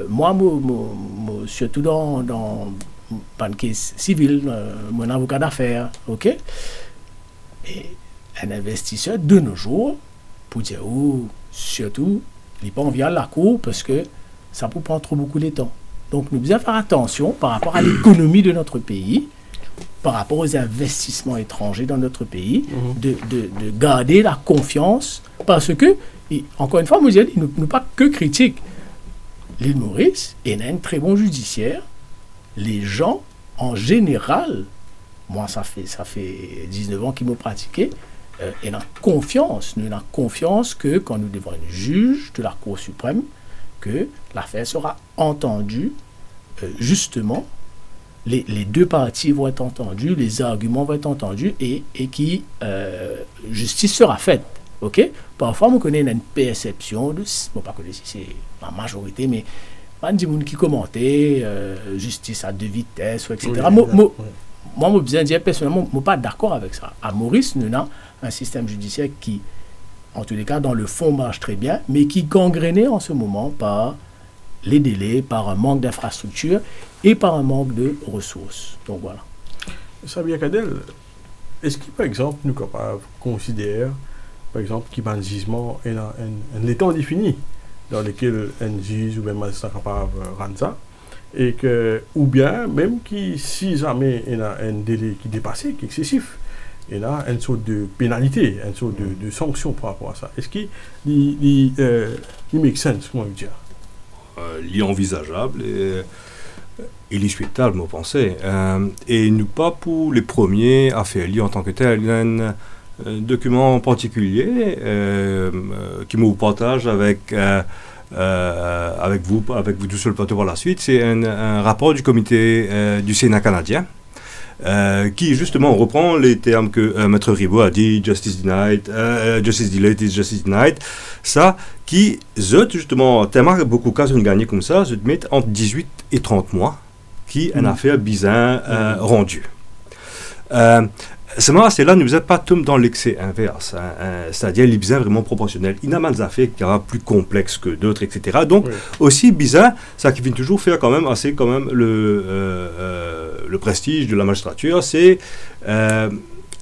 moi, surtout dans le cas civil, mon avocat d'affaires, ok? Et un investisseur de nos jours, pour dire, surtout, il n'est pas envie à la cour parce que ça peut prendre trop beaucoup de temps. Donc, nous devons faire attention par rapport à l'économie de notre pays, par rapport aux investissements étrangers dans notre pays, de garder la confiance, parce que, encore une fois, moi, je dis, nous pas que critiques. L'île Maurice est un très bon judiciaire. Les gens, en général, moi, ça fait 19 ans qu'ils m'ont pratiqué, et la confiance, nous avons confiance que quand nous devons un juge de la Cour suprême, que l'affaire sera entendue justement, les deux parties vont être entendues, les arguments vont être entendus et qui justice sera faite. Ok? Parfois, on connaît une perception de, bon, pas connaître si c'est la majorité, mais pas des gens qui commentaient justice à deux vitesses, etc. Moi, je bien dire personnellement, je ne suis pas d'accord avec ça. À Maurice, nous avons un système judiciaire qui, en tous les cas, dans le fond, marche très bien, mais qui est gangréné en ce moment par les délais, par un manque d'infrastructures et par un manque de ressources. Donc voilà. Sabir Kadel, est-ce que, par exemple, nous sommes capables de considérer, par exemple, qu'il y a un gisement et un temps défini dans lequel un juge ou un magistrat est capable de rendre ça, et que, ou bien, même si jamais il y a un délai qui est dépassé, qui est excessif, il y a une sorte de pénalité, une sorte de sanction par rapport à ça. Est-ce qu'il make sense, comment dire? L'envisageable et l'issouhaitable, je pense. Et nous pas pour les premiers à faire en tant que tel. Il y a un document en particulier qui me partage avec vous tous sur le plateau par la suite. C'est un rapport du comité du Sénat canadien qui justement reprend les termes que Maître Ribot a dit, justice denied, justice delayed is justice denied, ça qui justement tellement beaucoup de cas ont gagné comme ça, se mettent entre 18 et 30 mois qui une affaire bizarre rendue. C'est là, nous n'sommes pas tous dans l'excès inverse, c'est-à-dire les bizarres vraiment proportionnels. Il y a des affaires qui sont plus complexes que d'autres, etc. Donc, aussi bizarre, ça qui vient toujours faire quand même assez le prestige de la magistrature, c'est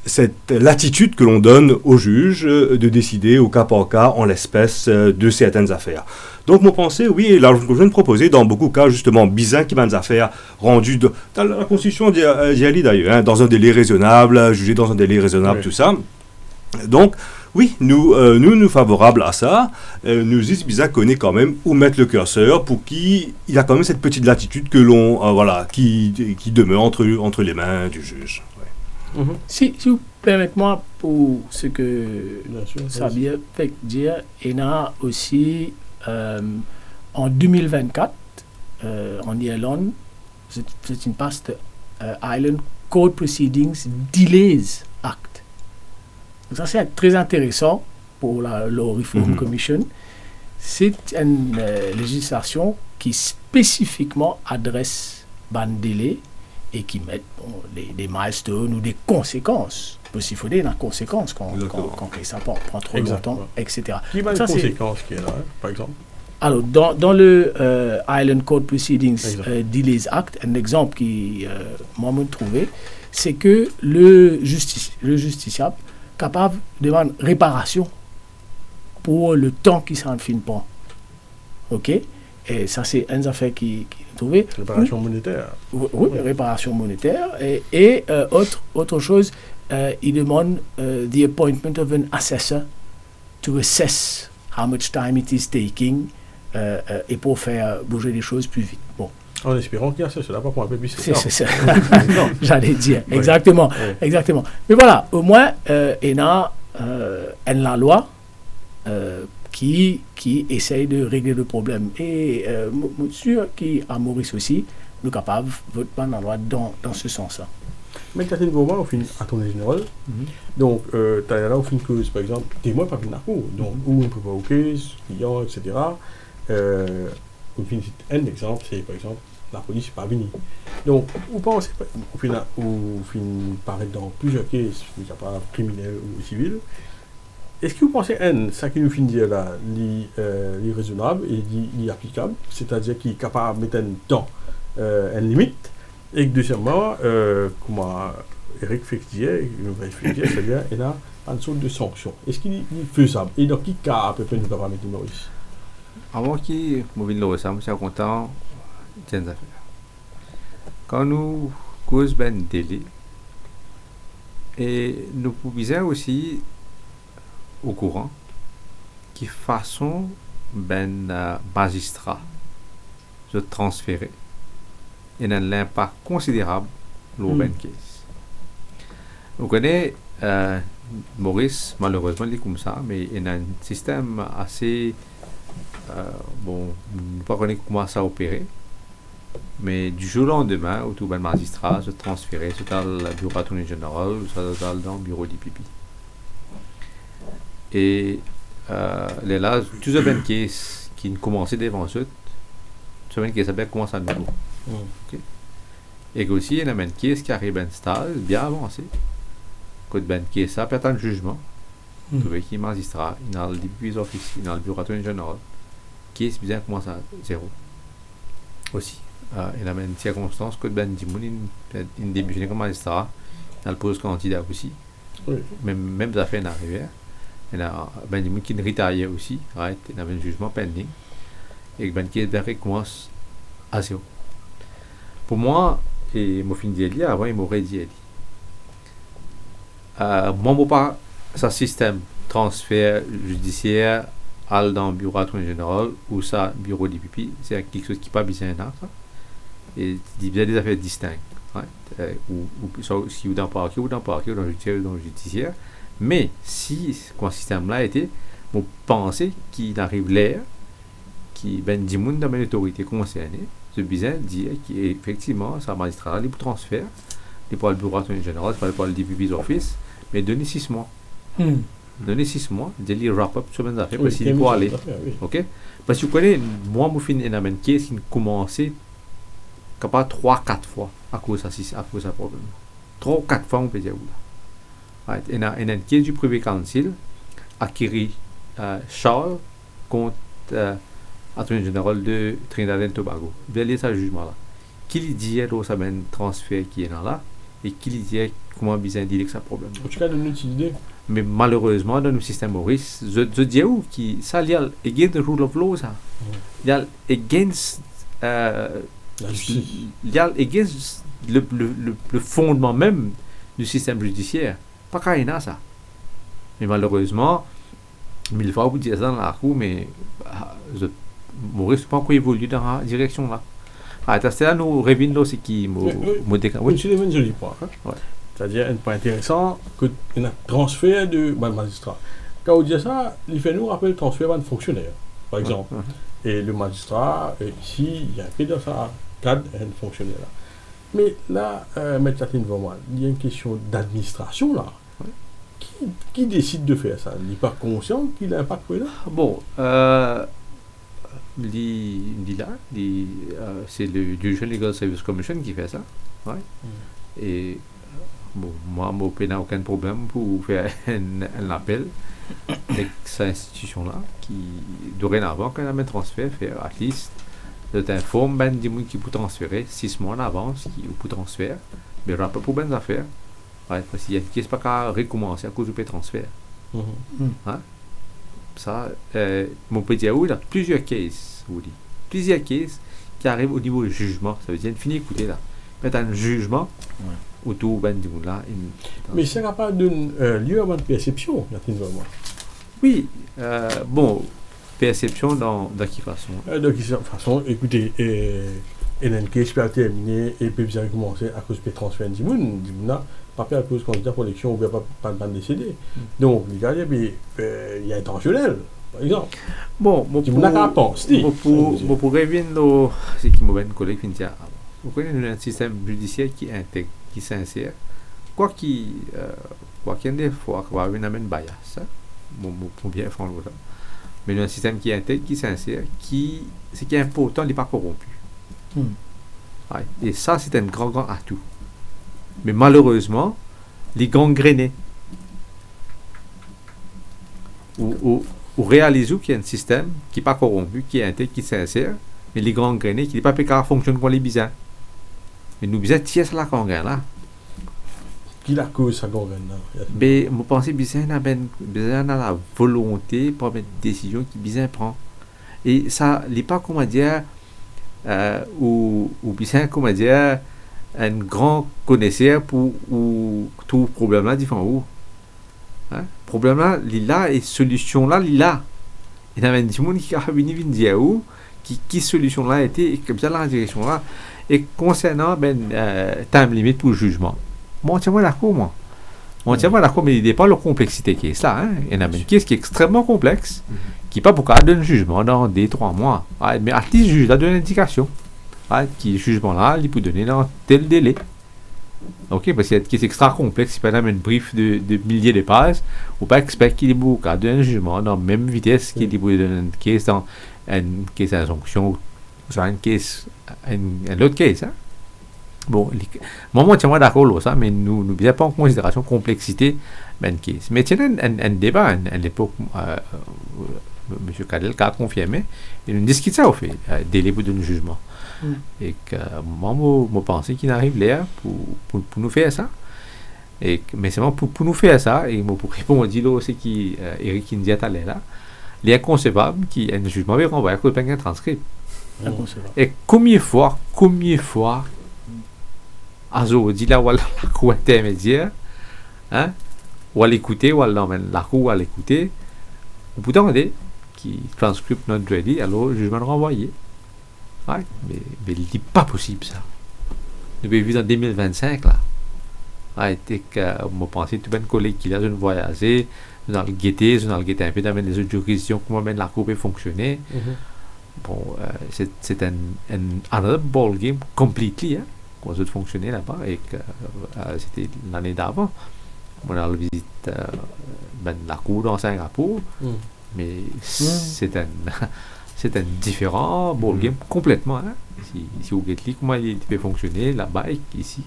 cette latitude que l'on donne au juge de décider au cas par cas, en l'espèce, de certaines affaires. Donc, mon pensée, oui, là, je viens de proposer, dans beaucoup de cas, justement, bizarre qui des affaires rendues dans la Constitution d'y aller d'ailleurs, hein, dans un délai raisonnable, jugé dans un délai raisonnable, tout ça. Donc, oui, nous favorables à ça. Nous disons bizarre qu'on est quand même où mettre le curseur pour qu'il y a quand même cette petite latitude que l'on, qui demeure entre les mains du juge. Ouais. Mm-hmm. Si vous permettez-moi, pour ce que Sabir fait dire, il y a aussi en 2024, en Irlande, c'est une passe Island Court Proceedings Delays Act. Donc ça, c'est très intéressant pour la Law Reform Commission. C'est une législation qui spécifiquement adresse ban délai et qui met des milestones ou des conséquences. Parce qu'il faut des conséquences quand ça prend trop longtemps, etc. Qui va les conséquences qui est là, par exemple? Alors, dans le Island Court Proceedings Delays Act, un exemple qui m'a trouvé, c'est que le justiciable est capable de demander réparation pour le temps qui s'en finit pas. OK? Et ça, c'est une affaire qui est trouvée. Réparation monétaire. Oui, réparation monétaire. Et autre chose, il demande the appointment of an assessor to assess how much time it is taking et pour faire bouger les choses plus vite. Bon. En espérant qu'il y a cela, pas pour un peu plus. C'est ça. J'allais dire. Oui. Exactement. Exactement. Mais voilà, au moins, il y a la loi qui essaye de régler le problème. Et monsieur qui à Maurice aussi, nous capables de voter la loi dans ce sens-là. Mais quand une moment, on finit à tourner général. Donc, tu as là, on finit cause, par exemple, témoin pas fin narco. Donc, où on peut pas au case, client, etc. On finit un exemple, c'est par exemple, la police n'est pas venue. Donc, vous pensez, au final, paraître dans plusieurs cas, pas criminels ou civils. Est-ce que vous pensez, ça qui nous finit dire là, l'irraisonnable et l'irapplicable, c'est-à-dire qu'il est capable de mettre un temps, une limite, et que deuxièmement, comment Eric Fektier, c'est-à-dire qu'il a une sorte de sanction. Est-ce qu'il est faisable? Et dans quel cas à peu près nous avons mettre Maurice? Avant qu'il m'oublie le ça, je suis content d'une affaire. Quand nous causons un délai, et nous pouvons aussi au courant qui façon magistrat de transférer et a l'impact considérable sur le case. Vous connaissez Maurice, malheureusement il est comme ça, mais il a un système assez bon, je ne sais pas comment ça opérer, mais du jour au lendemain, où tout le magistrat se transférait, soit dans le bureau d'attorney général, soit dans le bureau d'IPP. Et là, tous les cases qui commençaient devant eux, tous les cases commencent à nouveau. Okay? Et aussi, il y a un case qui arrive à un stade bien avancé. Quand ben case ça peut un jugement, tu vois qui est magistrat, il a le député office, il a le bureau d'attorney général, case bien commence à zéro. Aussi, il y a une circonstance que ben Dimoun, il débute comme magistrat, il a le poste candidat aussi. Même ça fait une arrivée. Il y a ben Dimoun qui est retiré aussi, right? Il y a un jugement pending. Et ben case bien commence à zéro. Pour moi, et mon fin d'Eli, avant il m'aurait dit Eli. Moi, pas ce système transfert judiciaire dans le bureau d'attorney général ou ça bureau d'IPP, c'est quelque chose qui n'est pas bien là. Et il y a des affaires distinctes. Right? Ou si vous dans le parquet ou dans le judiciaire. Mais si ce système-là était, vous pensez qu'il arrive l'air, qui ben dit moun dans l'autorité concernée, ce bizarre dire qu'effectivement, ça magistrat libre transfert, il pour le bureau d'attorney général, il pour le DPP's office, mais donnez 6 mois. Donnez 6 mois, de lire wrap-up sur mes affaires, parce qu'il faut aller. Ok? Parce que vous connaissez, moi, je finis un case qui commence capable 3-4 fois à cause de ce problème. 3 ou 4 fois, on peut dire. Right. Et un case du Privy Council acquis Charles contre l'attorney général de Trinidad et Tobago. Vous allez lire ce jugement-là. Qui dit que ça un transfert qui est là, et qui disait comment bien dire que ça problème. En tout cas, donne une petite idée. Mais malheureusement, dans le système Maurice, je dis où qui ça il y a against the rule of law ça. Il y a against il y a against le fondement même du système judiciaire. Pas qu'il y a ça. Mais malheureusement, mille fois vous dites ça dans la cour, mais Maurice pas encore évolué dans la direction là. C'est là nous revenons c'est qui Monsieur Levin, je dis pas. C'est-à-dire un point intéressant que y a un transfert de magistrat. Quand on dit ça, il fait nous rappeler le transfert d'un fonctionnaire, par exemple. Et le magistrat, ici, il y a un peu dans sa cadre un fonctionnaire là. Mais là, Maître Catherine Vermoine, il y a une question d'administration là. Qui décide de faire ça? Il n'est pas conscient qu'il a un impact là? Bon, c'est le Judicial Legal Service Commission qui fait ça. Ouais. Et bon, moi, je n'ai aucun problème pour faire un appel avec cette institution-là qui, dorénavant, quand on a un transfert, fait at least, de t'informer des gens qui peuvent transférer 6 mois en avance, qui peuvent transférer, mais il n'y a pas pour bonnes affaires. Ouais, parce qu'il y a qui n'est pas qu'à recommencer à cause du transfert. Hein? Ça, mon peut dire, il y a plusieurs cases, plusieurs cases qui arrivent au niveau du jugement. Ça veut dire, fini écouter là. Mais un jugement, autour de ce là. Mais ça n'a pas donné lieu à une perception, naturellement. Oui, bon, perception dans quelle façon? De quelle façon, écoutez, il y a une case qui a terminé et puis vous avez commencé à cause du transfert de Dimouna, pas à cause de candidat pour l'élection ou bien pas de décédé. Donc, il y a intentionnel, par exemple. Bon, Dimouna n'a pas pensé. Pour revenir, c'est qui m'a un collègue qui me dit, vous connaissez un système judiciaire qui intègre, qui sincère, quoi qu'il y ait des fois, qu'il va y avoir une bias, pour bien faire ça. Mais un système qui intègre, qui sincère, ce qui est important, il n'est pas corrompu. Ouais. Et ça, c'est un grand atout. Mais malheureusement, les gangrénés, ou réalisez qu'il y a un système qui n'est pas corrompu, qui est intègre, qui est sincère, mais les gangrénés qui n'est pas capable de fonctionner comme les bizarres. Mais nous bizarres, tiens, c'est la gangrène là. Qui la cause sa gangrène là? Mais je pense que bizarre a la volonté pour prendre des décisions qui bizarre prend. Et ça, il n'est pas, comment dire, ou bizarre, comment dire, un grand connaisseur pour tout problème là différent où problème là il là et solution là il là il y a des gens qui a venu dire où qui solution là était et comme ça la direction là et concernant time limit pour le jugement moi tiens moi d'accord mais il n'est pas la complexité qui est ça il y en a une caisse qui est extrêmement complexe qui pas pour qu'à donner un jugement dans 2-3 mois mais à titre juge là donne une indication qui jugement là, il peut donner dans tel délai. Ok, parce qu'il y a des extra complexe, si par exemple un brief de milliers de pages, ou pas expect qu'il est beaucoup à donner un jugement dans la même vitesse qu'il peut donner une caisse dans une caisse d'injonction, ou une caisse, un autre caisse. Bon, moi, tiens, moi d'accord là, ça, mais nous n'avons pas en considération complexité d'une caisse. Mais tiens, un débat à l'époque, M. Cadel a confirmé, il nous discute ça au fait, délai pour donner un jugement. Et que moi je pensais qu'il arrive là pour nous faire ça mais c'est pour nous faire ça et pour répondre au c'est qui Eric India allait là il est inconcevable qu'il y ait un jugement mais on va écouter un transcript et combien de fois Azo dit là voilà la cour intermédiaire ou à l'écouter ou à la cour à l'écouter au bout d'un moment qui transcript notre ready alors le jugement renvoyé. Ouais, mais il n'est pas possible ça. Nous avons vu en 2025 là. Ouais, et que je pensais tout un collègue qui a voyagé, dans le guetté un peu dans les autres juridictions, comment la cour peut fonctionner. Bon, c'est un another ball game completely, qu'on a fonctionné là-bas et que c'était l'année d'avant. On a visité la cour dans Singapour, mais c'est un différent ball game complètement. Si vous regardez comment il peut fonctionner là-bas et ici.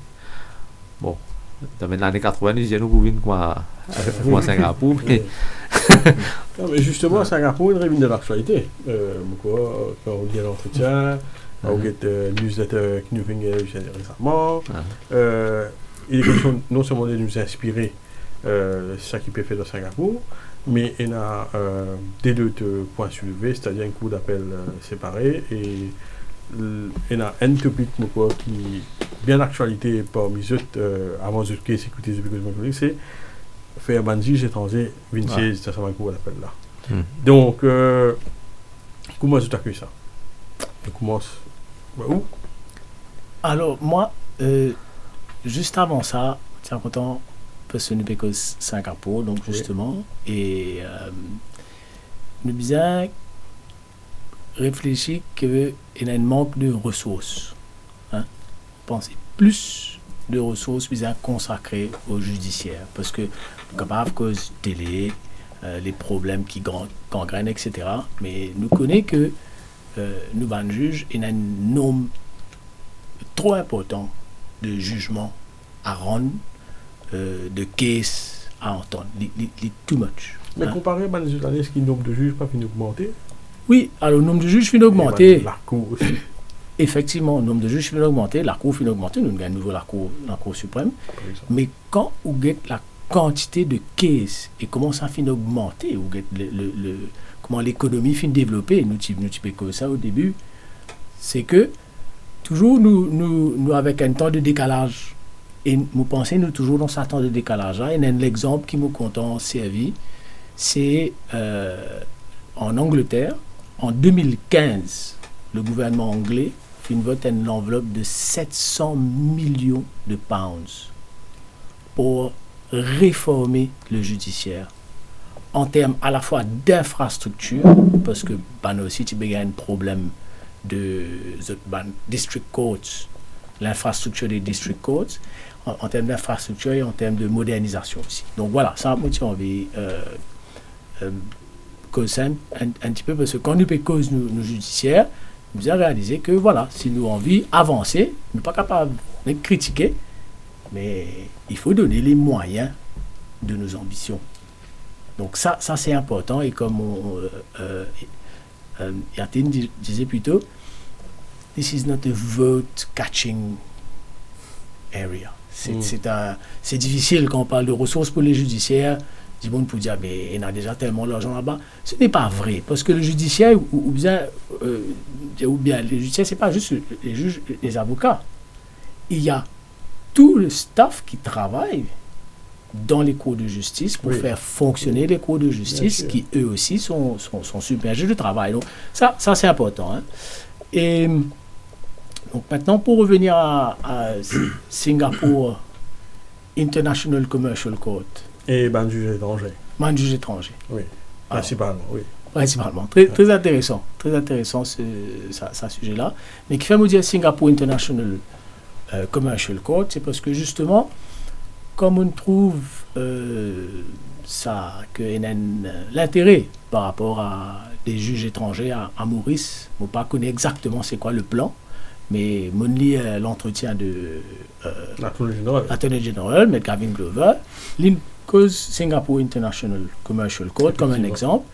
Bon, dans l'année 90, nous pouvons voir à Singapour. Mais non, mais justement, Singapour, il revient de l'actualité. Quand on dit l'entretien, on a newsletter qui nous vient récemment. il est question non seulement de nous inspirer ça qui peut faire dans Singapour, mais il y a des deux points soulevés, c'est-à-dire un coup d'appel séparé et il y a un topic qui bien d'actualité parmi eux avant de sécurité économique, c'est faire un juge étranger 26, ça va un coup d'appel là. Donc, comment tu accueilles ça? On commence où? Alors, moi, juste avant ça, tiens, content, parce que nous sommes Singapour, donc justement, et nous avons réfléchi qu'il y a un manque de ressources. Hein? Pensez plus de ressources bien consacrées au judiciaire, parce que capable cause délai, les problèmes qui gangrènent, etc. Mais nous connaissons que nous avons juge, il y a un nombre trop important de jugements à rendre, de cases à entendre. C'est too much. Mais comparé à les années, est-ce que le nombre de juges pas fini d'augmenter? Oui, alors le nombre de juges finit d'augmenter. La Cour aussi. Effectivement, le nombre de juges finit d'augmenter, la Cour finit d'augmenter, nous avons à nouveau la Cour suprême. Mais quand vous avez la quantité de cases et comment ça finit d'augmenter, vous avez comment l'économie finit de développer, nous typons comme ça au début, c'est que toujours nous avec un temps de décalage. Et nous pensons nous toujours dans ce temps de décalage-là. Et l'exemple qui nous compte servi, c'est en Angleterre, en 2015, le gouvernement anglais fait une vote à une enveloppe de 700 millions de pounds pour réformer le judiciaire en termes à la fois d'infrastructure, parce que aussi il y a un problème de district courts, l'infrastructure des district courts, en termes d'infrastructure et en termes de modernisation aussi. Donc voilà, ça moi j'ai envie cause un petit peu, parce que quand nous cause nos judiciaires, nous avons réalisé que voilà, si nous avons envie d'avancer, nous ne sommes pas capables de critiquer, mais il faut donner les moyens de nos ambitions. Donc ça c'est important, et comme Yatin disait plutôt, this is not a vote catching area. C'est difficile quand on parle de ressources pour les judiciaires. On peut dire, mais il y a déjà tellement d'argent là-bas. Ce n'est pas vrai, parce que le judiciaire, ou bien le judiciaire, ce n'est pas juste les juges, les avocats. Il y a tout le staff qui travaille dans les cours de justice pour faire fonctionner les cours de justice, qui eux aussi sont submergés de travail. Donc ça c'est important. Hein. Et donc maintenant, pour revenir à Singapore International Commercial Court. Et juge étranger. Juge étranger. Oui, principalement, oui. Principalement. Très intéressant. Très intéressant ce sujet-là. Mais qui fait me dire Singapore International Commercial Court, c'est parce que justement, comme on trouve ça, que l'intérêt par rapport à des juges étrangers à Maurice, on ne pas connaître exactement c'est quoi le plan, mais on lit l'entretien de l'Attorney General, M. Gavin Glover, cause Singapore International Commercial Court comme un exemple.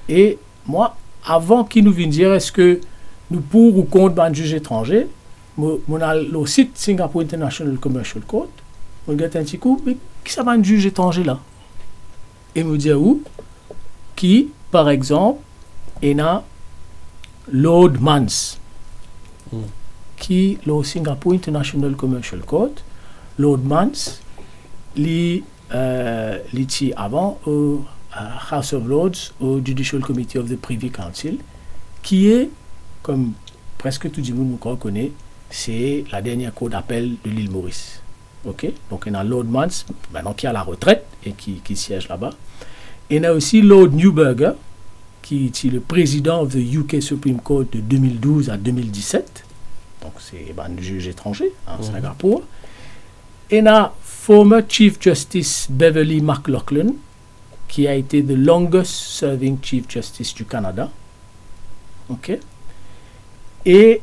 Et moi, avant qu'il nous vienne dire est-ce que nous pour ou contre un juge étranger, on a le site Singapore International Commercial Court, on regarde un petit coup, mais qui ça va un juge étranger là? Et me dire où? Qui, par exemple, est là Lord Mans, qui le Singapore International Commercial Court, Lord Mans, lui avant au House of Lords, au Judicial Committee of the Privy Council, qui est, comme presque tout le monde nous connaît, c'est la dernière cour d'appel de l'île Maurice. Okay? Donc il y a Lord Mans, maintenant qui est à la retraite et qui siège là-bas. Et il y a aussi Lord Newberger, qui est le président of the UK Supreme Court de 2012 à 2017. Donc c'est un juge étranger en Singapour. Et il y a former Chief Justice Beverly McLaughlin, qui a été the longest serving Chief Justice du Canada. OK? Et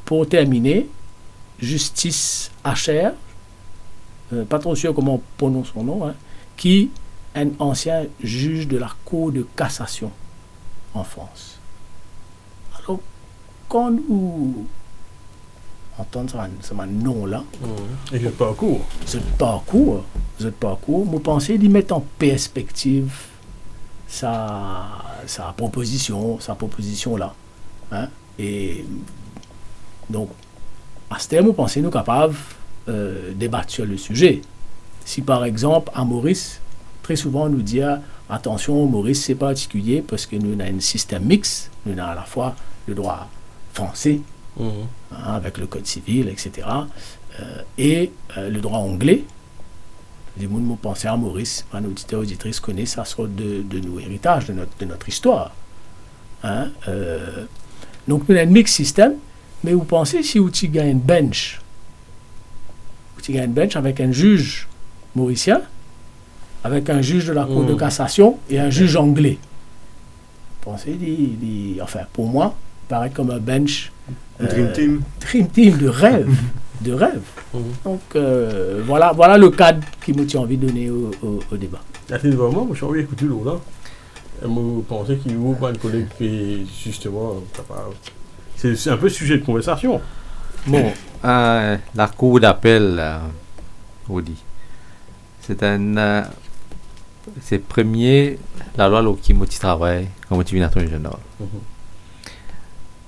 pour terminer, Justice Asher, pas trop sûr comment on prononce son nom, hein, qui est un ancien juge de la Cour de cassation en France. Alors, quand nous entendre ce nom-là. Et je parcours. Ce parcours, vous pensez d'y mettre en perspective sa proposition là. Hein? Et donc, à ce terme, vous pensez nous capables de débattre sur le sujet. Si par exemple, à Maurice, très souvent on nous dit attention, Maurice c'est particulier parce que nous avons un système mixte, nous avons à la fois le droit français, avec le code civil, etc., et le droit anglais. Les gens nous pensent à Maurice, un auditeur, auditrice connaît ça sorte de nos héritages, de notre histoire. Hein? Donc nous avons un mix système, mais vous pensez si vous avez une bench, avec un juge mauricien, avec un juge de la Cour de cassation et un juge anglais. Vous pensez, enfin pour moi, il paraît comme un bench. Dream team. Dream team de rêve. De rêve. Donc voilà le cadre qui me tient envie de donner au débat. C'est vraiment, je suis écouté là. Je pensais qu'il y a un collègue qui est justement capable. C'est un peu sujet de conversation. Bon, la cour d'appel, Audi, c'est premier la loi qui me travaille comme motivateur général.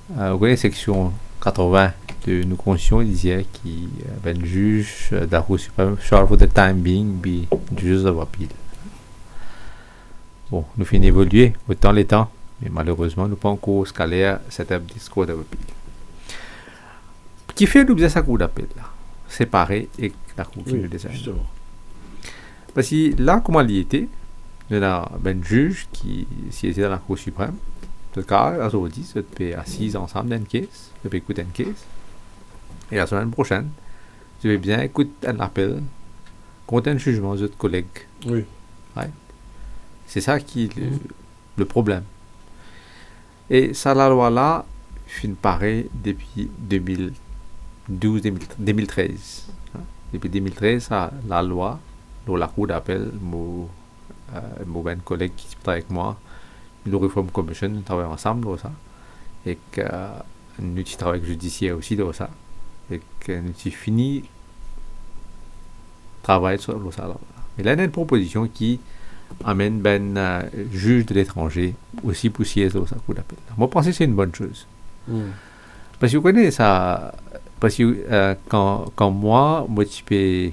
Vous voyez, section 80 de nos constitutions disait qu'il y avait un juge de la Cour suprême shall for the time being be juge of appeal. Bon, nous finissons d'évoluer autant les temps, mais malheureusement, nous pas encore escalé cet discours d'appel. Qui fait nous sa cour d'appel là, séparé et la cour qui nous désire. Parce que là, comment il était, il y a un juge qui était dans la Cour suprême. Le cas, aujourd'hui, c'est de assis ensemble dans une caisse, de écouter une caisse. Et la semaine prochaine, je vais bien écouter un appel contre un jugement de votre collègue. Oui. Ouais. C'est ça qui est le problème. Et ça, la loi-là, finit pareil depuis 2013. Depuis 2013, ça, la loi, dans la Cour d'appel, mon collègue qui travaille avec moi, le Reform Commission, nous travaillons ensemble dans ça. Et que nous travaillons avec le judiciaire aussi dans ça. Et que nous fini travail sur ça. Mais là, il y a une proposition qui amène un juge de l'étranger aussi pour siéger dans sa Cour d'appel. Moi, je pense que c'est une bonne chose. Parce que vous connaissez ça. Parce que quand moi, tu peux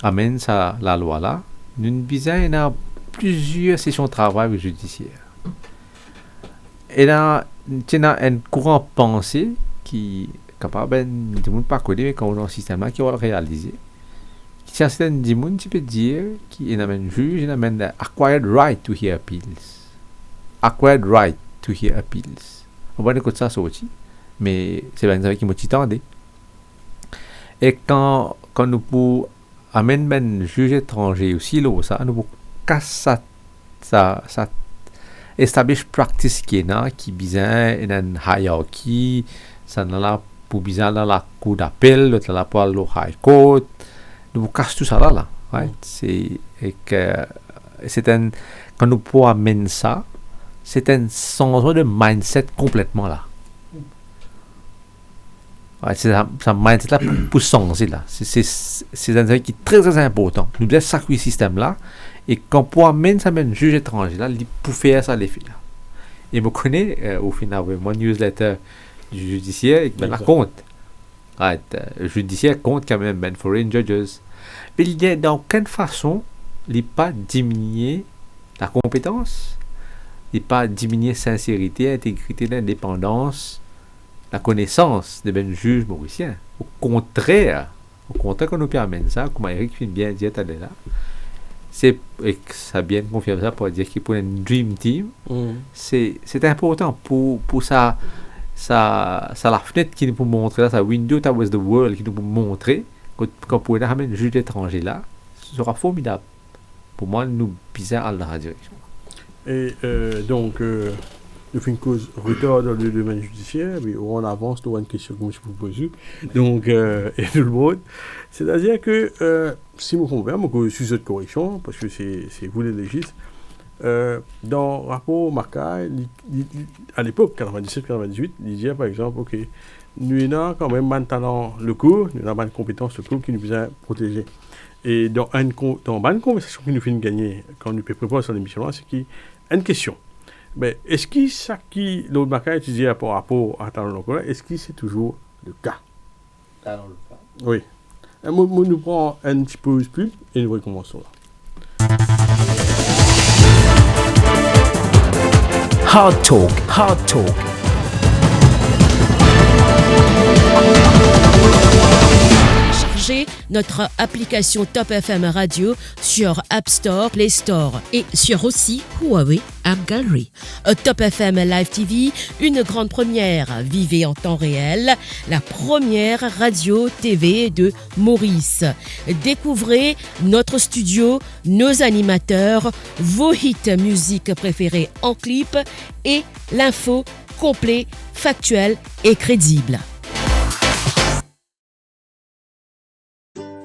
amener ça, la loi là, nous avons plusieurs sessions de travail judiciaire. Et là, il y a un courant de pensée qui est capable de ne pas connaître, mais quand on a un système là qui va le réaliser. Si un certain monde, tu peux dire qu'il y a un juge, il y a un acquired right to hear appeals. Acquired right to hear appeals. On va écouter ça aussi, mais c'est bien ça qui m'attendait. Et quand nous pouvons amener un juge étranger aussi, là, ça, nous pouvons casser ça establish practice qui est là, qui bizarre, une hierarchy, ça n'a là pour bizarre dans la cour d'appel, l'autre là pour le high court, nous casse tout ça là, right? C'est quand nous pouvons amener ça, c'est un changement de mindset complètement là. Ouais, c'est un mindset là pour changer là. C'est un truc qui est très très important. Nous devons sacrifier ce système là. Et quand pour amener ça un juge étranger là, il peut faire ça les filles là. Et me connaît au final mon newsletter du judiciaire et la compte. Right, le judiciaire compte quand même foreign judges. Mais il y a d'aucune façon, il n'est pas diminuer la compétence, il n'est pas diminuer sincérité, intégrité, l'indépendance, la connaissance des juges mauriciens. Au contraire, quand nous permettons ça, comme Eric vient bien dire tout à l'heure, et ça bien confirme ça pour dire qu'il pour une dream team, c'est important pour ça la fenêtre qui nous peut montrer là, sa window towards the world qui nous peut montrer quand pour amener un juge étranger là, ce sera formidable. Pour moi, nous bizarre dans la direction. Et donc nous faisons une cause retard dans le domaine judiciaire, mais on avance dans une question que je vous pose. Donc, et tout le monde. C'est-à-dire que, si vous comprenez, je suis de correction, parce que c'est vous les légistes, dans le rapport Marcaille, à l'époque, 97-98, il disait par exemple, ok, nous avons quand même un talent locaux, nous avons une compétence locale qui nous besoin protéger. Et dans une conversation que nous finissons de gagner, quand nous préparons sur l'émission, c'est qu'il y a une question. Mais est-ce que ça qui l'autre bacca étudié par rapport à talent local, est-ce que c'est toujours le cas? Talent local. Oui. Nous prenons un petit pause pub et nous recommençons là. Hard Talk. Chargez notre application Top FM Radio sur App Store, Play Store Et sur aussi Huawei App Gallery. Top FM Live TV, une grande première. Vivez en temps réel, la première radio TV de Maurice. Découvrez notre studio, nos animateurs, vos hits musique préférés en clip et l'info complet, factuel et crédible.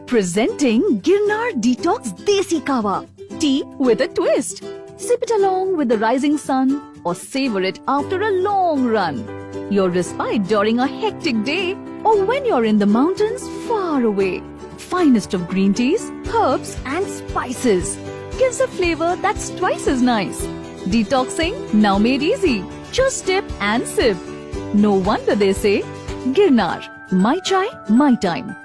Presenting Girnar Detox Desi Kawa. Tea with a twist. Sip it along with the rising sun or savor it after a long run. Your respite during a hectic day or when you're in the mountains far away. Finest of green teas, herbs and spices. Gives a flavor that's twice as nice. Detoxing now made easy. Just dip and sip. No wonder they say, Girnar, my chai, my time.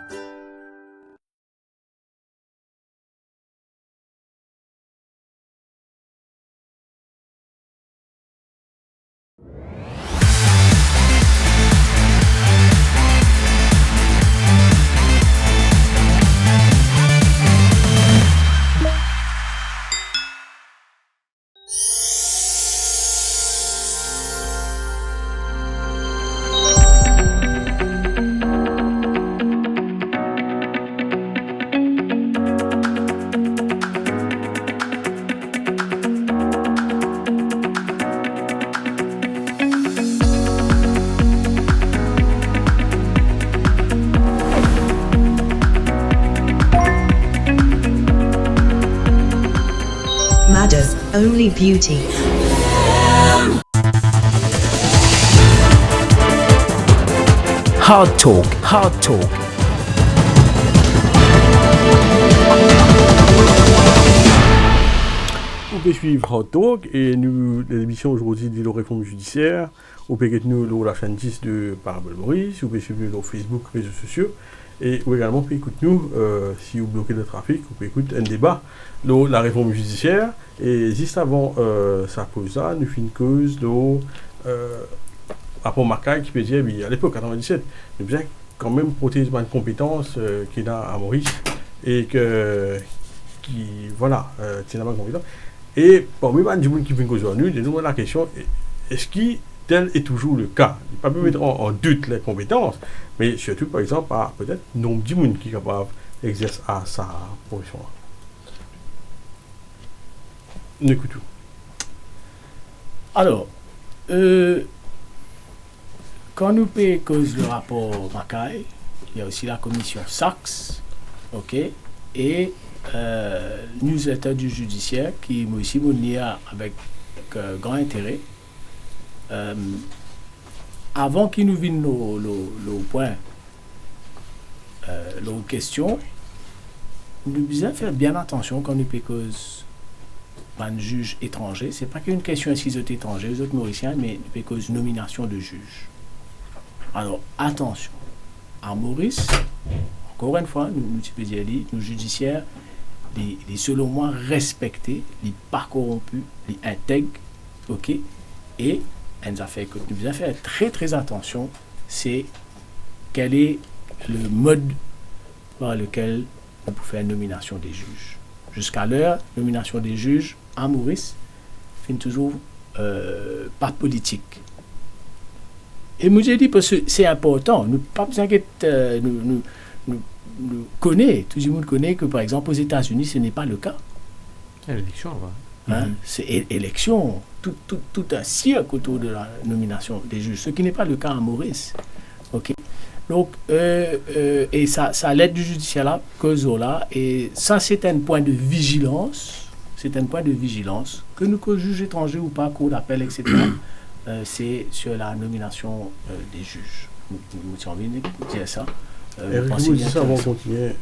Mada's only beauty. Hard Talk. On peut suivre Hot Talk et nous, l'émission aujourd'hui de la réforme judiciaire. Vous pouvez nous sur la chaîne 10 de Parabole Maurice, vous pouvez suivre nous sur Facebook, réseaux sociaux. Et ou également, vous pouvez écouter nous, si vous bloquez le trafic, vous pouvez écouter un débat de la réforme judiciaire. Et juste avant sa pause là, nous faisons une cause de rapport Macaille qui peut dire, oui, à l'époque, en 97, nous devons quand même protéger une compétence qu'il a à Maurice et qui, voilà, c'est une compétence. Et parmi les gens qui viennent aujourd'hui, nous demandons la question, est-ce que tel est toujours le cas? Il ne faut pas mettre en doute les compétences, mais surtout, par exemple, par peut-être nombre de gens qui sont capables d'exercer à sa position. Nous écoutons. Alors, quand nous payons cause le rapport Macaille, il y a aussi la commission Sachs, ok, et newsletter du judiciaire qui m'a aussi lié avec grand intérêt. Avant qu'il nous vienne le point, nos questions, nous devons faire bien attention quand nous payons cause un juge étranger. Ce n'est pas qu'une question ici aux étrangers, aux autres Mauriciens, mais nous payons cause nomination de juge. Alors, attention. À Maurice, encore une fois, nous judiciaires, les selon moi respectés, les pas corrompus, les intègres, ok, et nous a fait que nous devons faire très très attention, c'est quel est le mode par lequel on peut faire nomination des juges. Jusqu'à l'heure, nomination des juges à Maurice finit toujours pas politique. Et moi j'ai dit parce que c'est important, nous pas besoin que nous connaît, tout le monde connaît que par exemple aux États-Unis ce n'est pas le cas. L'élection, c'est élection, tout un cirque autour de la nomination des juges, ce qui n'est pas le cas à Maurice. Ok. Donc et ça l'aide du judiciaire là, là, et ça c'est un point de vigilance, que nous que juge étranger ou pas, cour d'appel, etc. C'est sur la nomination des juges. j'ai envie de dire ça. Eric, je vous dis ça avant de continuer.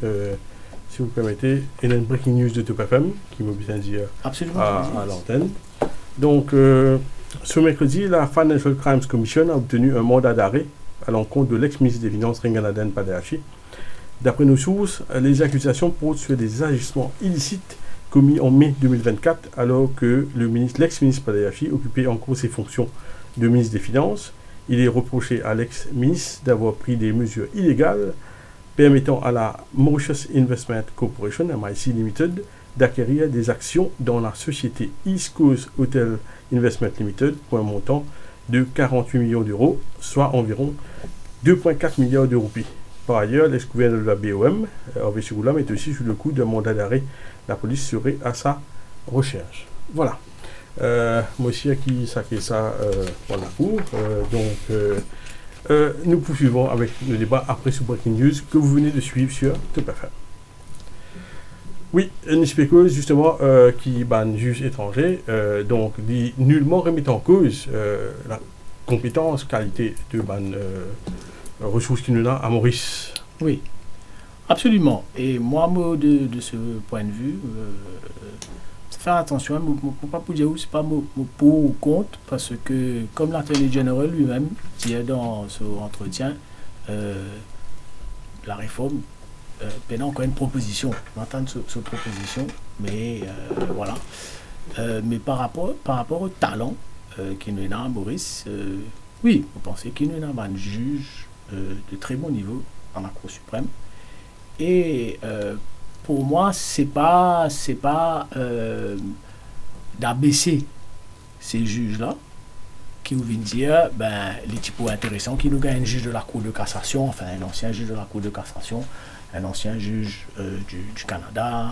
Si vous permettez, il y a une breaking news de Top FM qui m'a bien dire à l'antenne. Donc, ce mercredi, la Financial Crimes Commission a obtenu un mandat d'arrêt à l'encontre de l'ex-ministre des Finances Ringanaden Padehachi. D'après nos sources, les accusations portent sur des agissements illicites commis en mai 2024, alors que l'ex-ministre Padehachi occupait encore ses fonctions de ministre des Finances. Il est reproché à l'ex-ministre d'avoir pris des mesures illégales permettant à la Mauritius Investment Corporation, MIC Limited, d'acquérir des actions dans la société East Coast Hotel Investment Limited pour un montant de 48 millions d'euros, soit environ 2,4 milliards de roupies. Par ailleurs, l'ex-gouverneur de la BOM, Hervé Chigoulam, est aussi sous le coup d'un mandat d'arrêt. La police serait à sa recherche. Voilà. Moi aussi, qui saquait ça pour la cour. Nous poursuivons avec le débat après ce Breaking News que vous venez de suivre sur Top FM. Oui, une spécule justement qui ban juge étranger, donc dit nullement remet en cause la compétence, qualité de ban ressources qui nous a à Maurice. Oui, absolument. Et moi, de ce point de vue, faire attention, je ne peux pas dire où c'est pas pour ou contre, parce que comme l'Attorney General lui-même dit dans son entretien, la réforme peine encore une proposition. On entend cette proposition, mais voilà. Mais par rapport au talent qui nous est à Maurice, oui, vous pensez qu'il nous a un juge de très bon niveau dans la Cour suprême. Et pour moi, c'est pas d'abaisser ces juges-là qui nous viennent dire les types intéressants qui nous gagnent un juge de la Cour de cassation, enfin un ancien juge de la Cour de cassation, un ancien juge du Canada,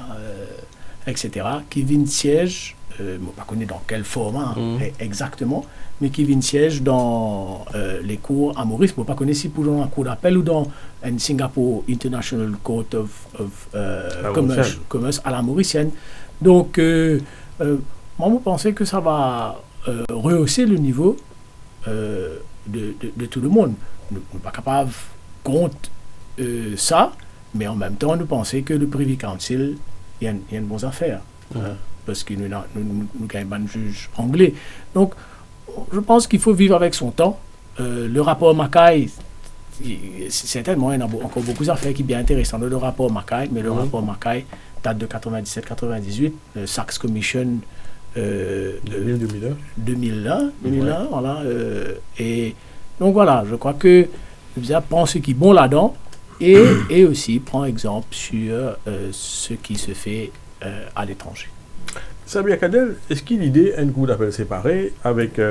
etc., qui viennent siège, je ne sais pas dans quel format exactement, mais qui viennent siège dans les cours à Maurice. Je ne sais pas si pour dans la cour d'appel ou dans un Singapore International Court of Commerce à la Mauricienne. Donc, moi, je pensais que ça va rehausser le niveau de tout le monde. Nous ne sommes pas capables contre ça, mais en même temps, nous pensons que le Privy Council, il y a une bonne affaire. Parce que nous gagnons un juge anglais. Donc, je pense qu'il faut vivre avec son temps. Le rapport Mackay, certainement, il y en a encore beaucoup d'affaires qui sont bien intéressantes dans le rapport Mackay, mais le rapport Mackay date de 97-98, le Sachs Commission 2001, voilà. Et donc voilà, je crois que je pense qui est bon là-dedans et aussi prend exemple sur ce qui se fait à l'étranger. Sabia Kadel, est-ce qu'il y a l'idée d'un cours d'appel séparé avec